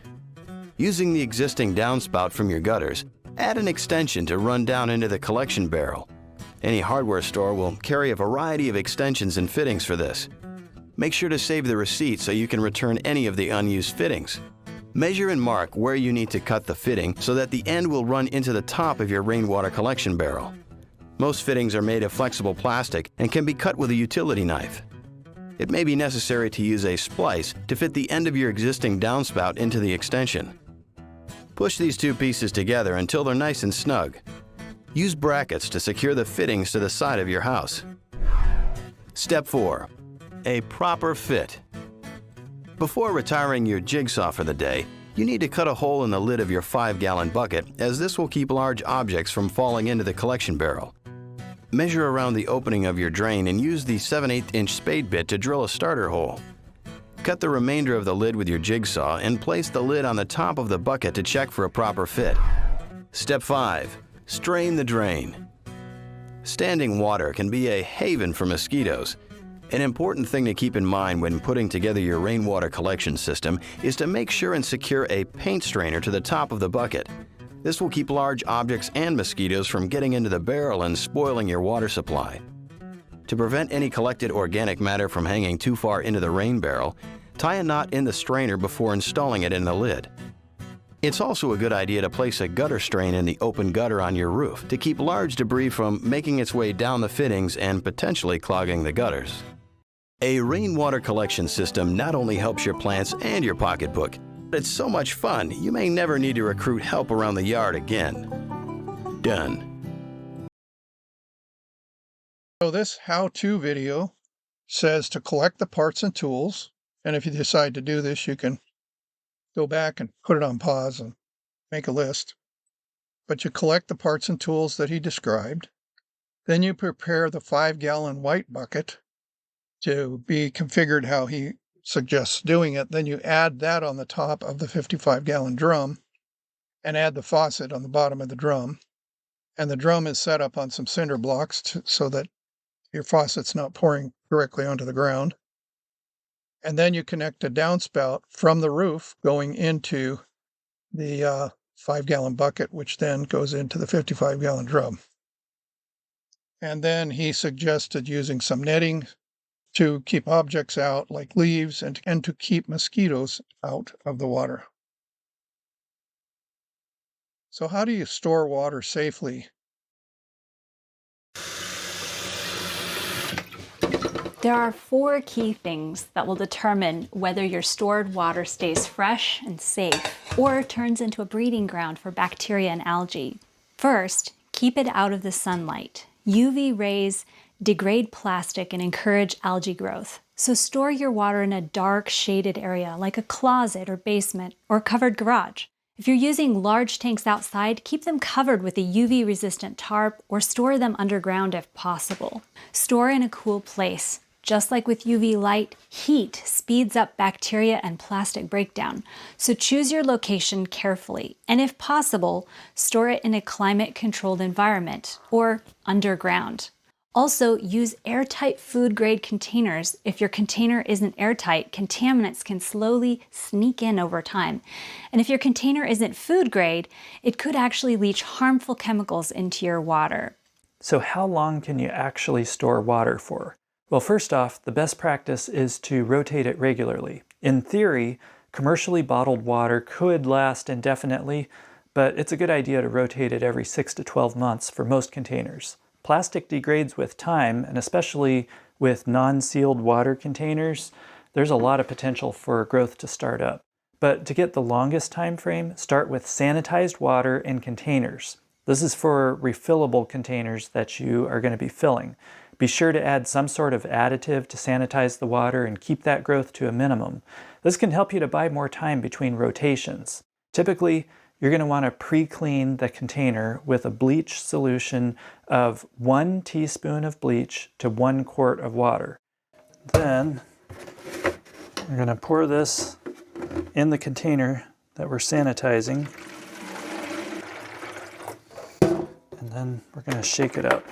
Using the existing downspout from your gutters, add an extension to run down into the collection barrel. Any hardware store will carry a variety of extensions and fittings for this. Make sure to save the receipt so you can return any of the unused fittings. Measure and mark where you need to cut the fitting so that the end will run into the top of your rainwater collection barrel. Most fittings are made of flexible plastic and can be cut with a utility knife. It may be necessary to use a splice to fit the end of your existing downspout into the extension. Push these two pieces together until they're nice and snug. Use brackets to secure the fittings to the side of your house. Step 4. A proper fit. Before retiring your jigsaw for the day, you need to cut a hole in the lid of your 5-gallon bucket, as this will keep large objects from falling into the collection barrel. Measure around the opening of your drain and use the 7/8 inch spade bit to drill a starter hole. Cut the remainder of the lid with your jigsaw and place the lid on the top of the bucket to check for a proper fit. Step 5. Strain the drain. Standing water can be a haven for mosquitoes. An important thing to keep in mind when putting together your rainwater collection system is to make sure and secure a paint strainer to the top of the bucket. This will keep large objects and mosquitoes from getting into the barrel and spoiling your water supply. To prevent any collected organic matter from hanging too far into the rain barrel, tie a knot in the strainer before installing it in the lid. It's also a good idea to place a gutter strain in the open gutter on your roof to keep large debris from making its way down the fittings and potentially clogging the gutters. A rainwater collection system not only helps your plants and your pocketbook, but it's so much fun you may never need to recruit help around the yard again. Done. So this how-to video says to collect the parts and tools, and if you decide to do this, you can go back and put it on pause and make a list, but you collect the parts and tools that he described. Then you prepare the 5-gallon white bucket to be configured how he suggests doing it. Then you add that on the top of the 55-gallon drum and add the faucet on the bottom of the drum. And the drum is set up on some cinder blocks so that your faucet's not pouring directly onto the ground. And then you connect a downspout from the roof going into the 5-gallon bucket, which then goes into the 55-gallon drum. And then he suggested using some netting to keep objects out like leaves and to keep mosquitoes out of the water. So how do you store water safely? There are 4 key things that will determine whether your stored water stays fresh and safe or turns into a breeding ground for bacteria and algae. First, keep it out of the sunlight. UV rays degrade plastic and encourage algae growth. So store your water in a dark, shaded area like a closet or basement or covered garage. If you're using large tanks outside, keep them covered with a UV-resistant tarp or store them underground if possible. Store in a cool place. Just like with UV light, heat speeds up bacteria and plastic breakdown. So choose your location carefully, and if possible, store it in a climate-controlled environment or underground. Also, use airtight food-grade containers. If your container isn't airtight, contaminants can slowly sneak in over time. And if your container isn't food-grade, it could actually leach harmful chemicals into your water. So how long can you actually store water for? Well, first off, the best practice is to rotate it regularly. In theory, commercially bottled water could last indefinitely, but it's a good idea to rotate it every 6 to 12 months for most containers. Plastic degrades with time, and especially with non-sealed water containers, there's a lot of potential for growth to start up. But to get the longest time frame, start with sanitized water in containers. This is for refillable containers that you are going to be filling. Be sure to add some sort of additive to sanitize the water and keep that growth to a minimum. This can help you to buy more time between rotations. Typically, you're going to want to pre-clean the container with a bleach solution of 1 teaspoon of bleach to 1 quart of water. Then we're going to pour this in the container that we're sanitizing, and then we're going to shake it up.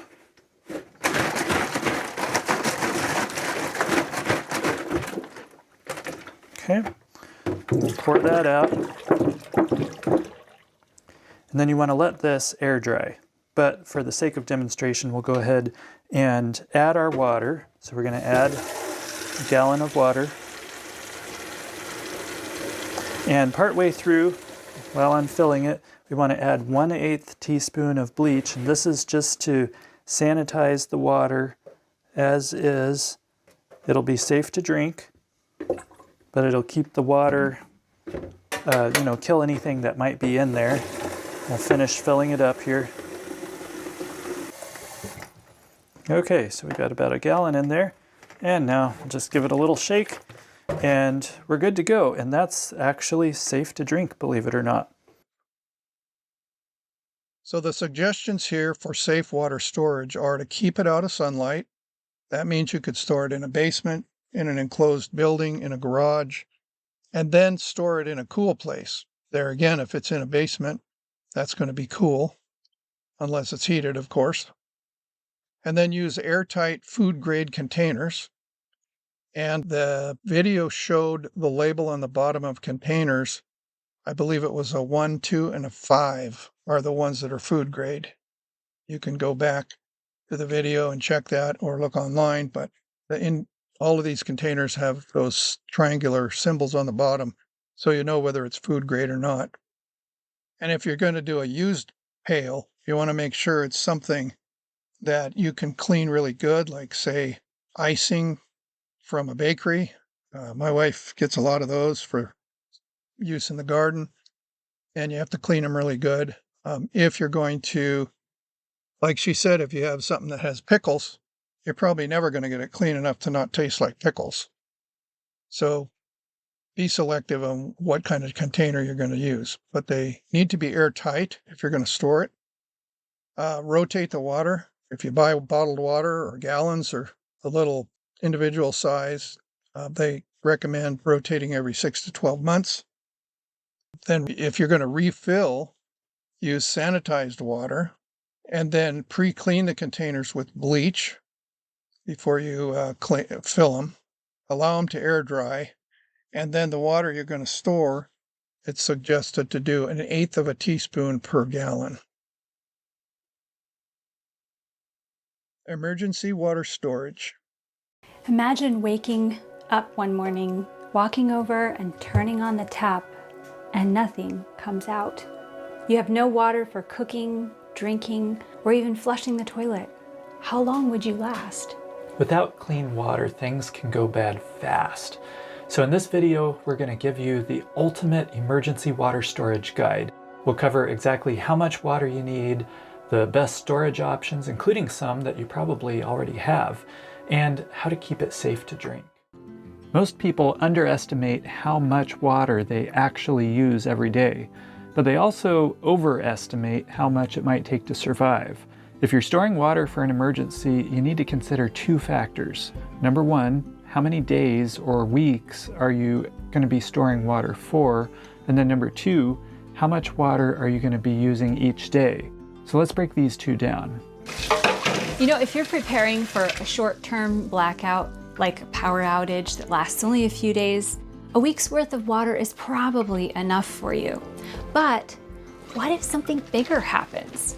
Okay, pour that out. And then you want to let this air dry. But for the sake of demonstration, we'll go ahead and add our water. So we're going to add a gallon of water. And partway through, while I'm filling it, we want to add 1/8 teaspoon of bleach. And this is just to sanitize the water as is. It'll be safe to drink, but it'll keep the water, kill anything that might be in there. We'll finish filling it up here. Okay, so we've got about a gallon in there. And now we'll just give it a little shake and we're good to go. And that's actually safe to drink, believe it or not. So the suggestions here for safe water storage are to keep it out of sunlight. That means you could store it in a basement, in an enclosed building, in a garage, and then store it in a cool place. There again, if it's in a basement, that's going to be cool, unless it's heated, of course. And then use airtight food-grade containers. And the video showed the label on the bottom of containers. I believe it was a 1, 2, and a 5 are the ones that are food grade. You can go back to the video and check that or look online, but in all of these containers have those triangular symbols on the bottom, so you know whether it's food grade or not. And if you're going to do a used pail, you want to make sure it's something that you can clean really good, like say icing from a bakery. My wife gets a lot of those for use in the garden, and you have to clean them really good. If you're going to, like she said, if you have something that has pickles, you're probably never going to get it clean enough to not taste like pickles. So be selective on what kind of container you're going to use, but they need to be airtight if you're going to store it. Rotate the water. If you buy bottled water or gallons or a little individual size, they recommend rotating every 6 to 12 months. Then if you're going to refill, use sanitized water, and then pre-clean the containers with bleach before you fill them. Allow them to air dry, and then the water you're going to store, it's suggested to do 1/8 of a teaspoon per gallon. Emergency water storage. Imagine waking up one morning, walking over and turning on the tap, and nothing comes out. You have no water for cooking, drinking, or even flushing the toilet. How long would you last? Without clean water, things can go bad fast. So in this video, we're going to give you the ultimate emergency water storage guide. We'll cover exactly how much water you need, the best storage options, including some that you probably already have, and how to keep it safe to drink. Most people underestimate how much water they actually use every day, but they also overestimate how much it might take to survive. If you're storing water for an emergency, you need to consider 2 factors. Number 1, how many days or weeks are you going to be storing water for? And then number 2, how much water are you going to be using each day? So let's break these 2 down. You know, if you're preparing for a short-term blackout, like a power outage that lasts only a few days, a week's worth of water is probably enough for you. But what if something bigger happens?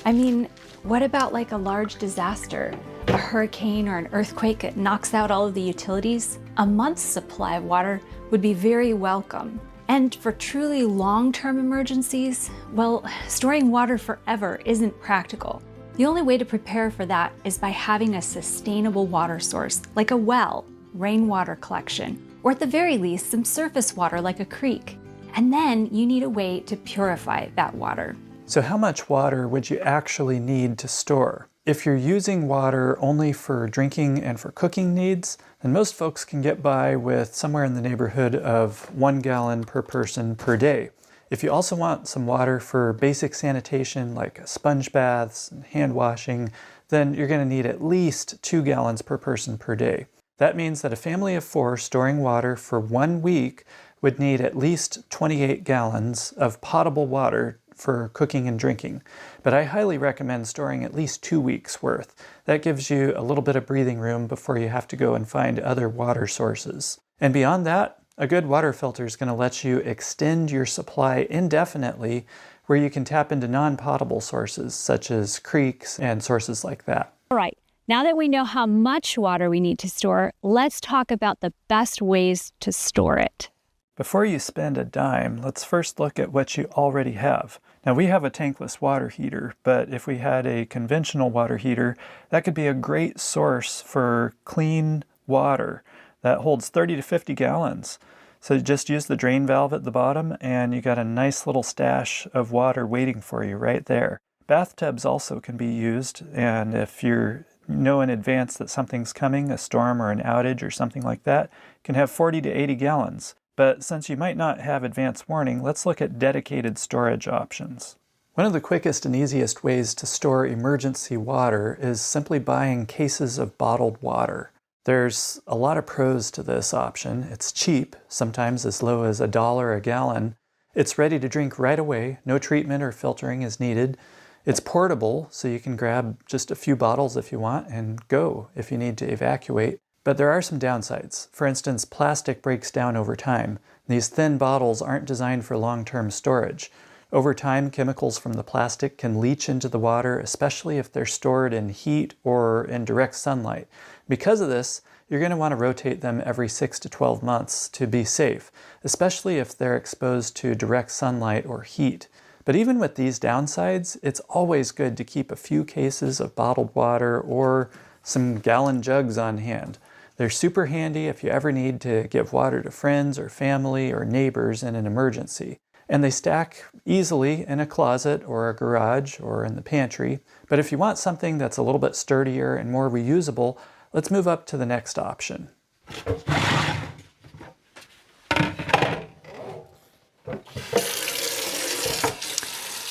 I mean, what about like a large disaster, a hurricane or an earthquake that knocks out all of the utilities? A month's supply of water would be very welcome. And for truly long-term emergencies, well, storing water forever isn't practical. The only way to prepare for that is by having a sustainable water source, like a well, rainwater collection, or at the very least, some surface water like a creek. And then you need a way to purify that water. So how much water would you actually need to store? If you're using water only for drinking and for cooking needs, then most folks can get by with somewhere in the neighborhood of 1 gallon per person per day. If you also want some water for basic sanitation like sponge baths and hand washing, then you're going to need at least 2 gallons per person per day. That means that a family of 4 storing water for 1 week would need at least 28 gallons of potable water for cooking and drinking. But I highly recommend storing at least 2 weeks worth. That gives you a little bit of breathing room before you have to go and find other water sources. And beyond that, a good water filter is going to let you extend your supply indefinitely, where you can tap into non-potable sources such as creeks and sources like that. All right, now that we know how much water we need to store, let's talk about the best ways to store it. Before you spend a dime, let's first look at what you already have. Now we have a tankless water heater, but if we had a conventional water heater, that could be a great source for clean water that holds 30 to 50 gallons. So just use the drain valve at the bottom and you got a nice little stash of water waiting for you right there. Bathtubs also can be used, and if you know in advance that something's coming, a storm or an outage or something like that, can have 40 to 80 gallons. But since you might not have advance warning, let's look at dedicated storage options. One of the quickest and easiest ways to store emergency water is simply buying cases of bottled water. There's a lot of pros to this option. It's cheap, sometimes as low as $1 a gallon. It's ready to drink right away. No treatment or filtering is needed. It's portable, so you can grab just a few bottles if you want and go if you need to evacuate. But there are some downsides. For instance, plastic breaks down over time. These thin bottles aren't designed for long-term storage. Over time, chemicals from the plastic can leach into the water, especially if they're stored in heat or in direct sunlight. Because of this, you're going to want to rotate them every 6 to 12 months to be safe, especially if they're exposed to direct sunlight or heat. But even with these downsides, it's always good to keep a few cases of bottled water or some gallon jugs on hand. They're super handy if you ever need to give water to friends or family or neighbors in an emergency. And they stack easily in a closet or a garage or in the pantry. But if you want something that's a little bit sturdier and more reusable, let's move up to the next option.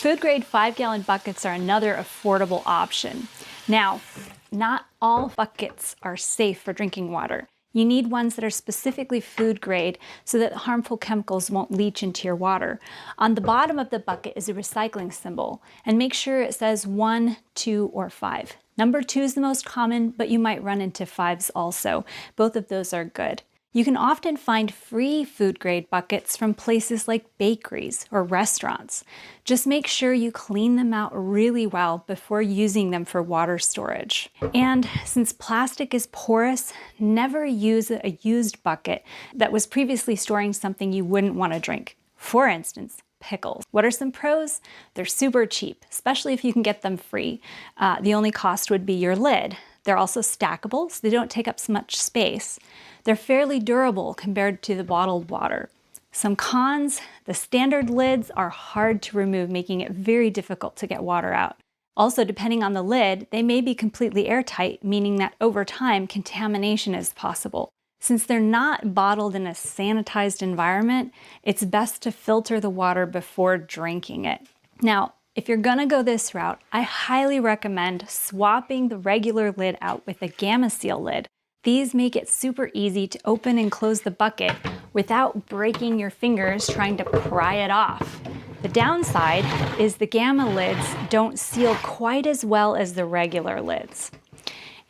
Food grade 5-gallon buckets are another affordable option. Now, not all buckets are safe for drinking water. You need ones that are specifically food grade so that harmful chemicals won't leach into your water. On the bottom of the bucket is a recycling symbol, and make sure it says 1, 2, or 5. Number 2 is the most common, but you might run into 5s also. Both of those are good. You can often find free food grade buckets from places like bakeries or restaurants. Just make sure you clean them out really well before using them for water storage. And since plastic is porous, never use a used bucket that was previously storing something you wouldn't want to drink. For instance, pickles. What are some pros? They're super cheap, especially if you can get them free. The only cost would be your lid. They're also stackable, so they don't take up so much space. They're fairly durable compared to the bottled water. Some cons: the standard lids are hard to remove, making it very difficult to get water out. Also, depending on the lid, they may be completely airtight, meaning that over time, contamination is possible. Since they're not bottled in a sanitized environment, it's best to filter the water before drinking it. Now, if you're gonna go this route, I highly recommend swapping the regular lid out with a Gamma Seal lid. These make it super easy to open and close the bucket without breaking your fingers trying to pry it off. The downside is the Gamma lids don't seal quite as well as the regular lids.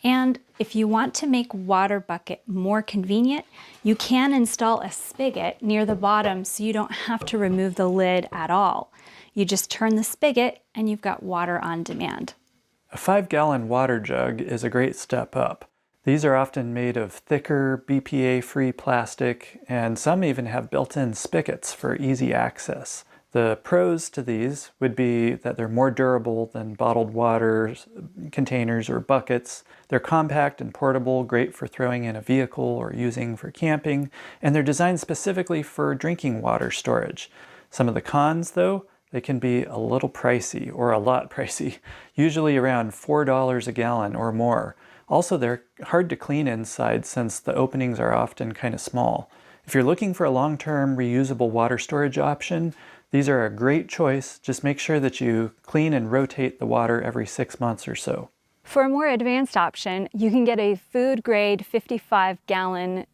And if you want to make water bucket more convenient, you can install a spigot near the bottom so you don't have to remove the lid at all. You just turn the spigot and you've got water on demand. A 5-gallon water jug is a great step up. These are often made of thicker, BPA-free plastic, and some even have built-in spigots for easy access. The pros to these would be that they're more durable than bottled water containers or buckets. They're compact and portable, great for throwing in a vehicle or using for camping, and they're designed specifically for drinking water storage. Some of the cons, though, they can be a little pricey, or a lot pricey, usually around $4 a gallon or more. Also, they're hard to clean inside since the openings are often kind of small. If you're looking for a long-term reusable water storage option, these are a great choice. Just make sure that you clean and rotate the water every 6 months or so. For a more advanced option, you can get a food grade 55-gallon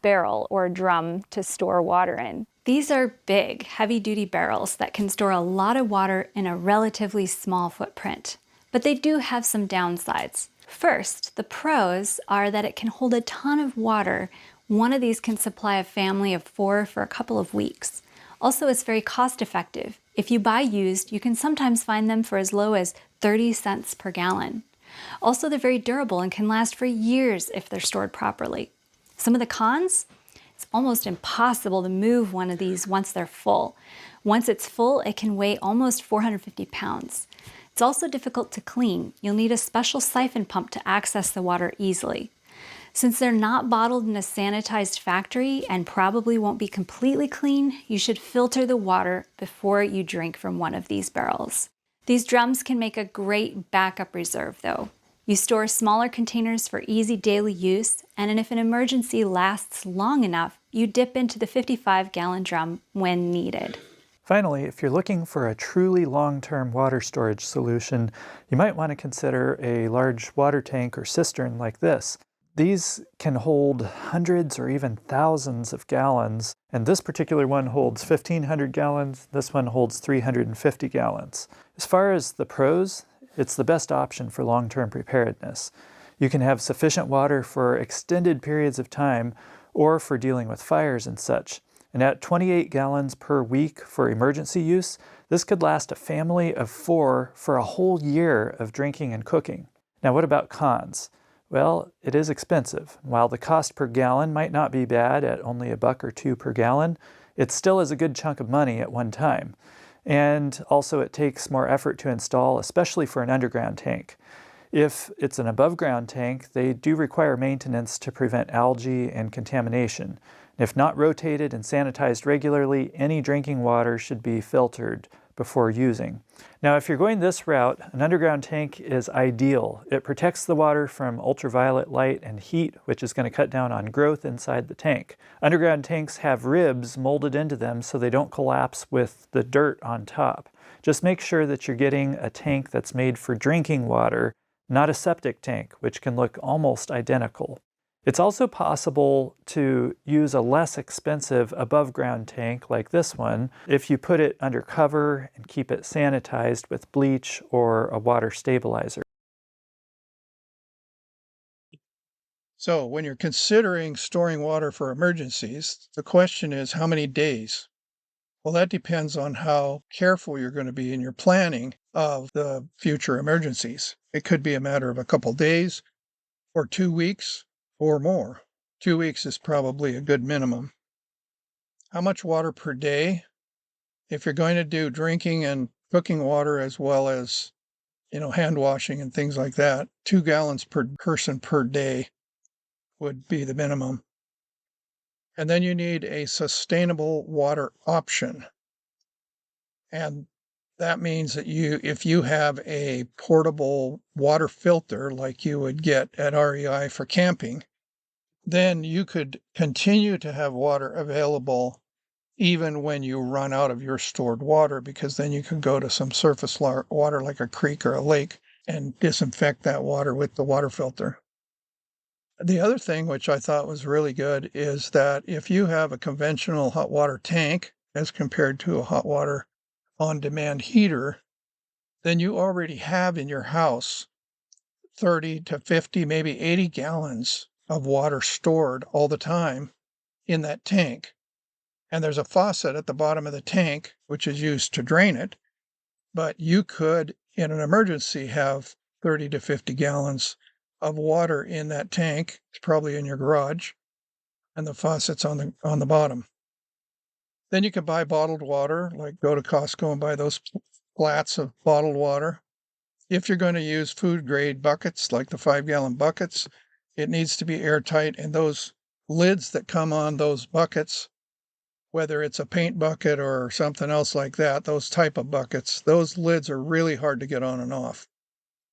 barrel or drum to store water in. These are big, heavy-duty barrels that can store a lot of water in a relatively small footprint. But they do have some downsides. First, the pros are that it can hold a ton of water. One of these can supply a family of 4 for a couple of weeks. Also, it's very cost effective. If you buy used, you can sometimes find them for as low as 30 cents per gallon. Also, they're very durable and can last for years if they're stored properly. Some of the cons? It's almost impossible to move one of these once they're full. Once it's full, it can weigh almost 450 pounds. It's also difficult to clean. You'll need a special siphon pump to access the water easily. Since they're not bottled in a sanitized factory and probably won't be completely clean, you should filter the water before you drink from one of these barrels. These drums can make a great backup reserve though. You store smaller containers for easy daily use, and if an emergency lasts long enough, you dip into the 55-gallon drum when needed. Finally, if you're looking for a truly long-term water storage solution, you might want to consider a large water tank or cistern like this. These can hold hundreds or even thousands of gallons, and this particular one holds 1,500 gallons, this one holds 350 gallons. As far as the pros, it's the best option for long-term preparedness. You can have sufficient water for extended periods of time or for dealing with fires and such. And at 28 gallons per week for emergency use, this could last a family of 4 for a whole year of drinking and cooking. Now, what about cons? Well, it is expensive. While the cost per gallon might not be bad at only $1 or $2 per gallon, it still is a good chunk of money at one time. And also it takes more effort to install, especially for an underground tank. If it's an above-ground tank, they do require maintenance to prevent algae and contamination. If not rotated and sanitized regularly, any drinking water should be filtered before using. Now, if you're going this route, an underground tank is ideal. It protects the water from ultraviolet light and heat, which is going to cut down on growth inside the tank. Underground tanks have ribs molded into them so they don't collapse with the dirt on top. Just make sure that you're getting a tank that's made for drinking water, not a septic tank, which can look almost identical. It's also possible to use a less expensive above-ground tank like this one if you put it under cover and keep it sanitized with bleach or a water stabilizer. So when you're considering storing water for emergencies, the question is how many days? Well, that depends on how careful you're going to be in your planning of the future emergencies. It could be a matter of a couple days or 2 weeks or more. 2 weeks is probably a good minimum. How much water per day? If you're going to do drinking and cooking water as well as, hand washing and things like that, 2 gallons per person per day would be the minimum. And then you need a sustainable water option. And that means that if you have a portable water filter like you would get at REI for camping, then you could continue to have water available even when you run out of your stored water, because then you can go to some surface water like a creek or a lake and disinfect that water with the water filter. The other thing, which I thought was really good, is that if you have a conventional hot water tank as compared to a hot water on-demand heater, then you already have in your house 30 to 50, maybe 80 gallons of water stored all the time in that tank. And there's a faucet at the bottom of the tank, which is used to drain it. But you could, in an emergency, have 30 to 50 gallons of water in that tank. It's probably in your garage, and the faucet's on the bottom. Then you can buy bottled water, like go to Costco and buy those flats of bottled water. If you're going to use food grade buckets, like the 5-gallon buckets, it needs to be airtight, and those lids that come on those buckets, whether it's a paint bucket or something else like that, those type of buckets, those lids are really hard to get on and off.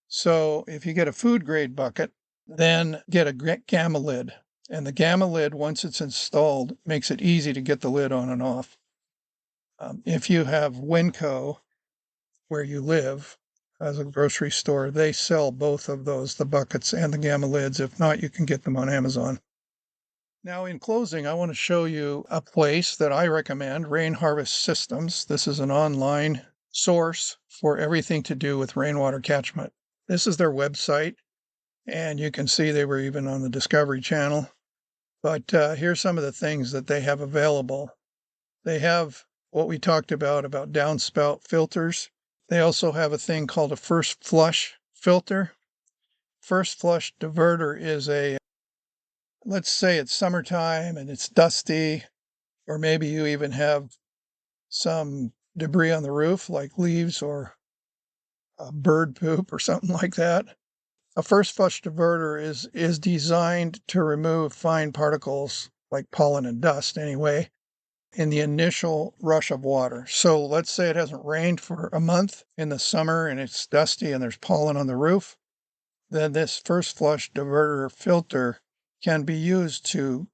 So if you get a food grade bucket, then get a gamma lid. And the gamma lid, once it's installed, makes it easy to get the lid on and off. If you have Winco, where you live, as a grocery store, they sell both of those, the buckets and the gamma lids. If not, you can get them on Amazon. Now, in closing, I want to show you a place that I recommend, Rain Harvest Systems. This is an online source for everything to do with rainwater catchment. This is their website, and you can see they were even on the Discovery Channel. But here's some of the things that they have available. They have what we talked about downspout filters. They also have a thing called a first flush filter. First flush diverter is let's say it's summertime and it's dusty, or maybe you even have some debris on the roof like leaves or bird poop or something like that. A first flush diverter is designed to remove fine particles like pollen and dust anyway in the initial rush of water. So let's say it hasn't rained for a month in the summer and it's dusty and there's pollen on the roof. Then this first flush diverter filter can be used to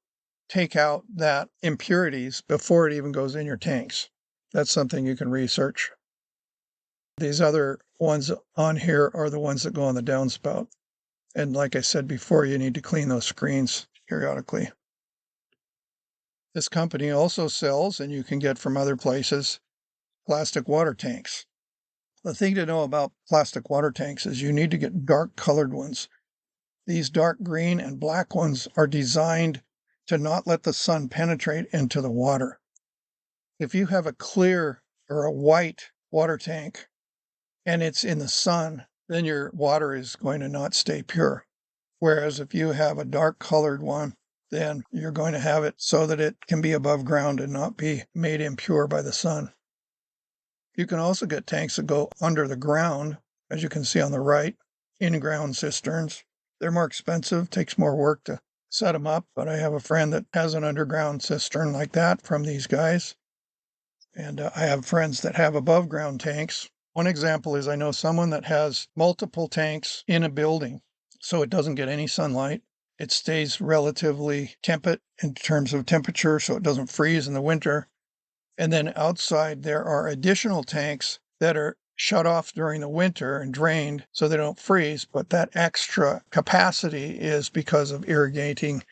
take out that impurities before it even goes in your tanks. That's something you can research. These other ones on here are the ones that go on the downspout. And like I said before, you need to clean those screens periodically. This company also sells, and you can get from other places, plastic water tanks. The thing to know about plastic water tanks is you need to get dark colored ones. These dark green and black ones are designed to not let the sun penetrate into the water. If you have a clear or a white water tank and it's in the sun, then your water is going to not stay pure. Whereas if you have a dark colored one, then you're going to have it so that it can be above ground and not be made impure by the sun. You can also get tanks that go under the ground, as you can see on the right, in-ground cisterns. They're more expensive, takes more work to set them up, but I have a friend that has an underground cistern like that from these guys. And I have friends that have above ground tanks. One example is I know someone that has multiple tanks in a building, so it doesn't get any sunlight. It stays relatively temperate in terms of temperature, so it doesn't freeze in the winter. And then outside, there are additional tanks that are shut off during the winter and drained so they don't freeze. But that extra capacity is because of irrigating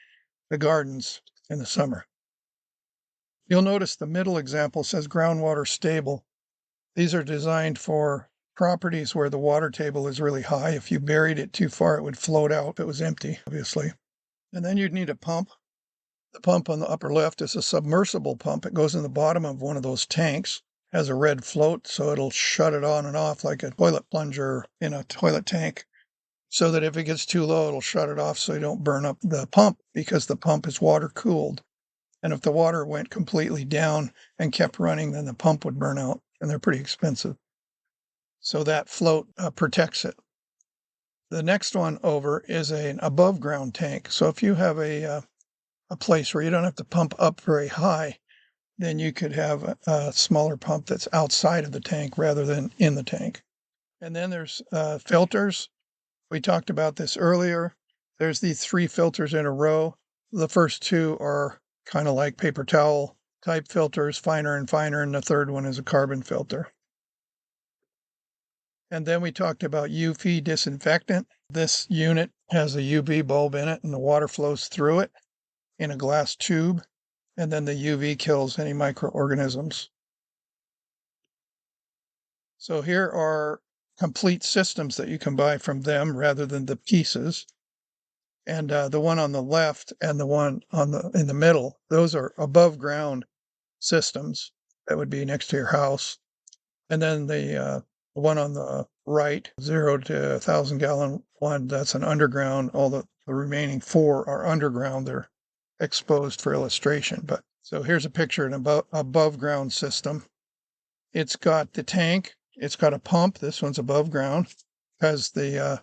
the gardens in the summer. You'll notice the middle example says groundwater stable. These are designed for properties where the water table is really high. If you buried it too far, it would float out if it was empty, obviously. And then you'd need a pump. The pump on the upper left is a submersible pump. It goes in the bottom of one of those tanks, has a red float, so it'll shut it on and off like a toilet plunger in a toilet tank, so that if it gets too low, it'll shut it off so you don't burn up the pump, because the pump is water cooled. And if the water went completely down and kept running, then the pump would burn out, and they're pretty expensive. So that float protects it. The next one over is an above ground tank. So if you have a place where you don't have to pump up very high, then you could have a smaller pump that's outside of the tank rather than in the tank. And then there's filters. We talked about this earlier. There's these 3 filters in a row. The first 2 are kind of like paper towel type filters, finer and finer, and the third one is a carbon filter. And then we talked about UV disinfectant. This unit has a UV bulb in it, and the water flows through it in a glass tube, and then the UV kills any microorganisms. So here are complete systems that you can buy from them rather than the pieces. And the one on the left and the one in the middle, those are above ground systems that would be next to your house. And then the one on the right, 0 to 1,000 gallon one, that's an underground. All the remaining 4 are underground. They're exposed for illustration. But so here's a picture of an above ground system. It's got the tank. It's got a pump. This one's above ground because the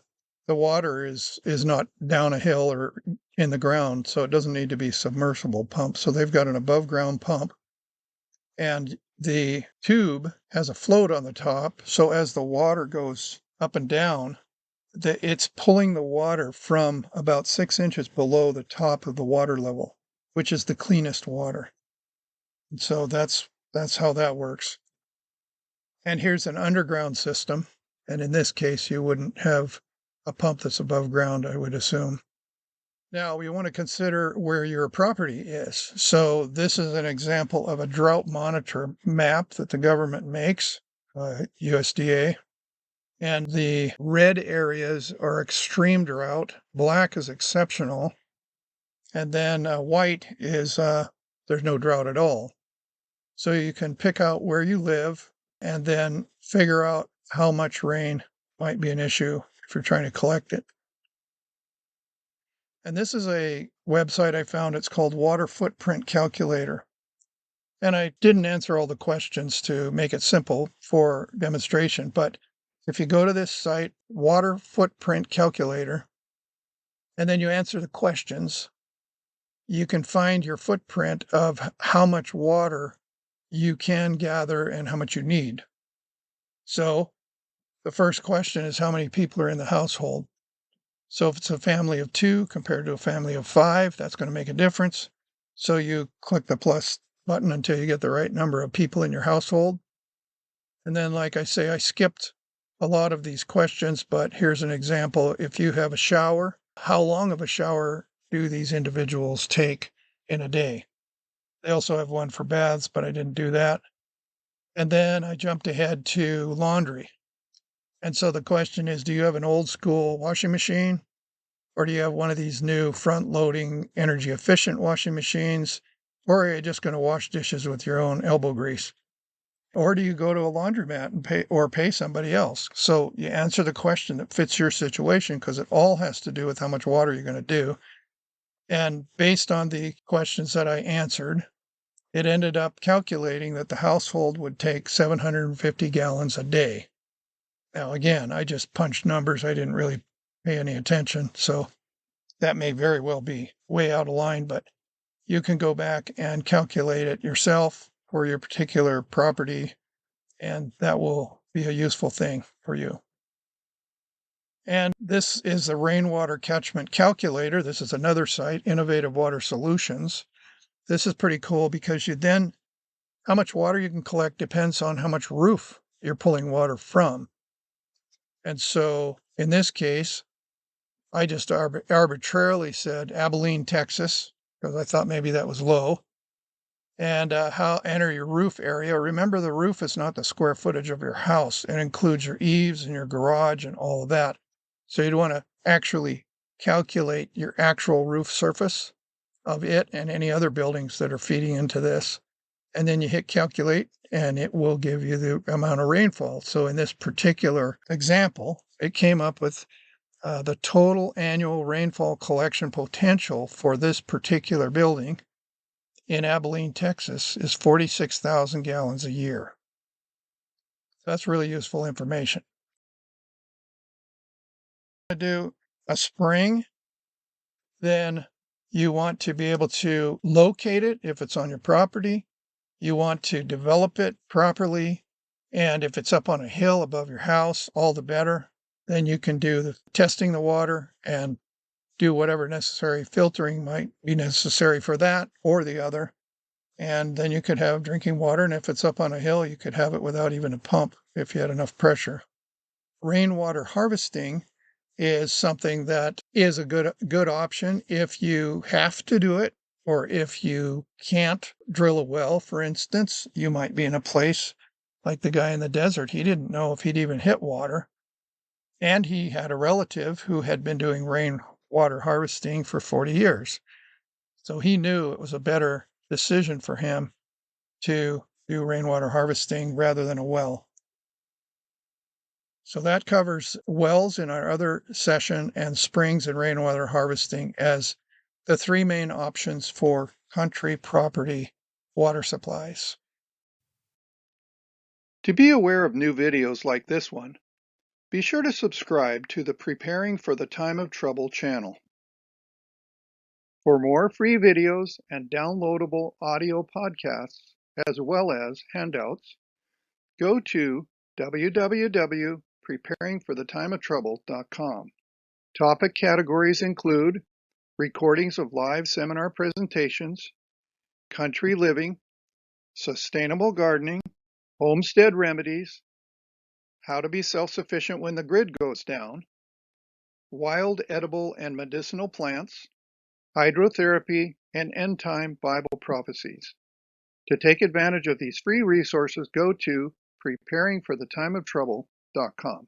water is not down a hill or in the ground, so it doesn't need to be submersible pump. So they've got an above ground pump, and the tube has a float on the top. So as the water goes up and down, it's pulling the water from about 6 inches below the top of the water level, which is the cleanest water. And so that's how that works. And here's an underground system. And in this case, you wouldn't have a pump that's above ground, I would assume. Now, we want to consider where your property is. So this is an example of a drought monitor map that the government makes, USDA. And the red areas are extreme drought. Black is exceptional. And then white is there's no drought at all. So you can pick out where you live and then figure out how much rain might be an issue if you're trying to collect it. And this is a website I found. It's called Water Footprint Calculator. And I didn't answer all the questions to make it simple for demonstration, but if you go to this site, Water Footprint Calculator, and then you answer the questions, you can find your footprint of how much water you can gather and how much you need. So the first question is how many people are in the household. So if it's a family of 2 compared to a family of 5, that's going to make a difference. So you click the plus button until you get the right number of people in your household. And then, like I say, I skipped a lot of these questions, but here's an example. If you have a shower, how long of a shower do these individuals take in a day? They also have one for baths, but I didn't do that. And then I jumped ahead to laundry. And so the question is, do you have an old school washing machine? Or do you have one of these new front-loading, energy-efficient washing machines? Or are you just going to wash dishes with your own elbow grease? Or do you go to a laundromat and pay somebody else? So you answer the question that fits your situation, because it all has to do with how much water you're going to do. And based on the questions that I answered, it ended up calculating that the household would take 750 gallons a day. Now, again, I just punched numbers. I didn't really pay any attention. So that may very well be way out of line, but you can go back and calculate it yourself for your particular property, and that will be a useful thing for you. And this is the Rainwater Catchment Calculator. This is another site, Innovative Water Solutions. This is pretty cool because how much water you can collect depends on how much roof you're pulling water from. And so in this case, I just arbitrarily said Abilene, Texas, because I thought maybe that was low. And enter your roof area. Remember, the roof is not the square footage of your house. It includes your eaves and your garage and all of that. So you'd want to actually calculate your actual roof surface of it and any other buildings that are feeding into this. And then you hit calculate and it will give you the amount of rainfall. So in this particular example, it came up with the total annual rainfall collection potential for this particular building in Abilene, Texas, is 46,000 gallons a year. That's really useful information. To do a spring, then you want to be able to locate it if it's on your property. You want to develop it properly. And if it's up on a hill above your house, all the better. Then you can do the testing the water and do whatever necessary filtering might be necessary for that or the other. And then you could have drinking water. And if it's up on a hill, you could have it without even a pump if you had enough pressure. Rainwater harvesting is something that is a good option if you have to do it, or if you can't drill a well, for instance. You might be in a place like the guy in the desert. He didn't know if he'd even hit water. And he had a relative who had been doing rainwater harvesting for 40 years. So he knew it was a better decision for him to do rainwater harvesting rather than a well. So that covers wells in our other session and springs and rainwater harvesting as the three main options for country property water supplies. To be aware of new videos like this one, be sure to subscribe to the Preparing for the Time of Trouble channel. For more free videos and downloadable audio podcasts, as well as handouts, go to www.preparingforthetimeoftrouble.com. Topic categories include recordings of live seminar presentations, country living, sustainable gardening, homestead remedies, how to be self-sufficient when the grid goes down, wild edible and medicinal plants, hydrotherapy, and end-time Bible prophecies. To take advantage of these free resources, go to preparingforthetimeoftrouble.com.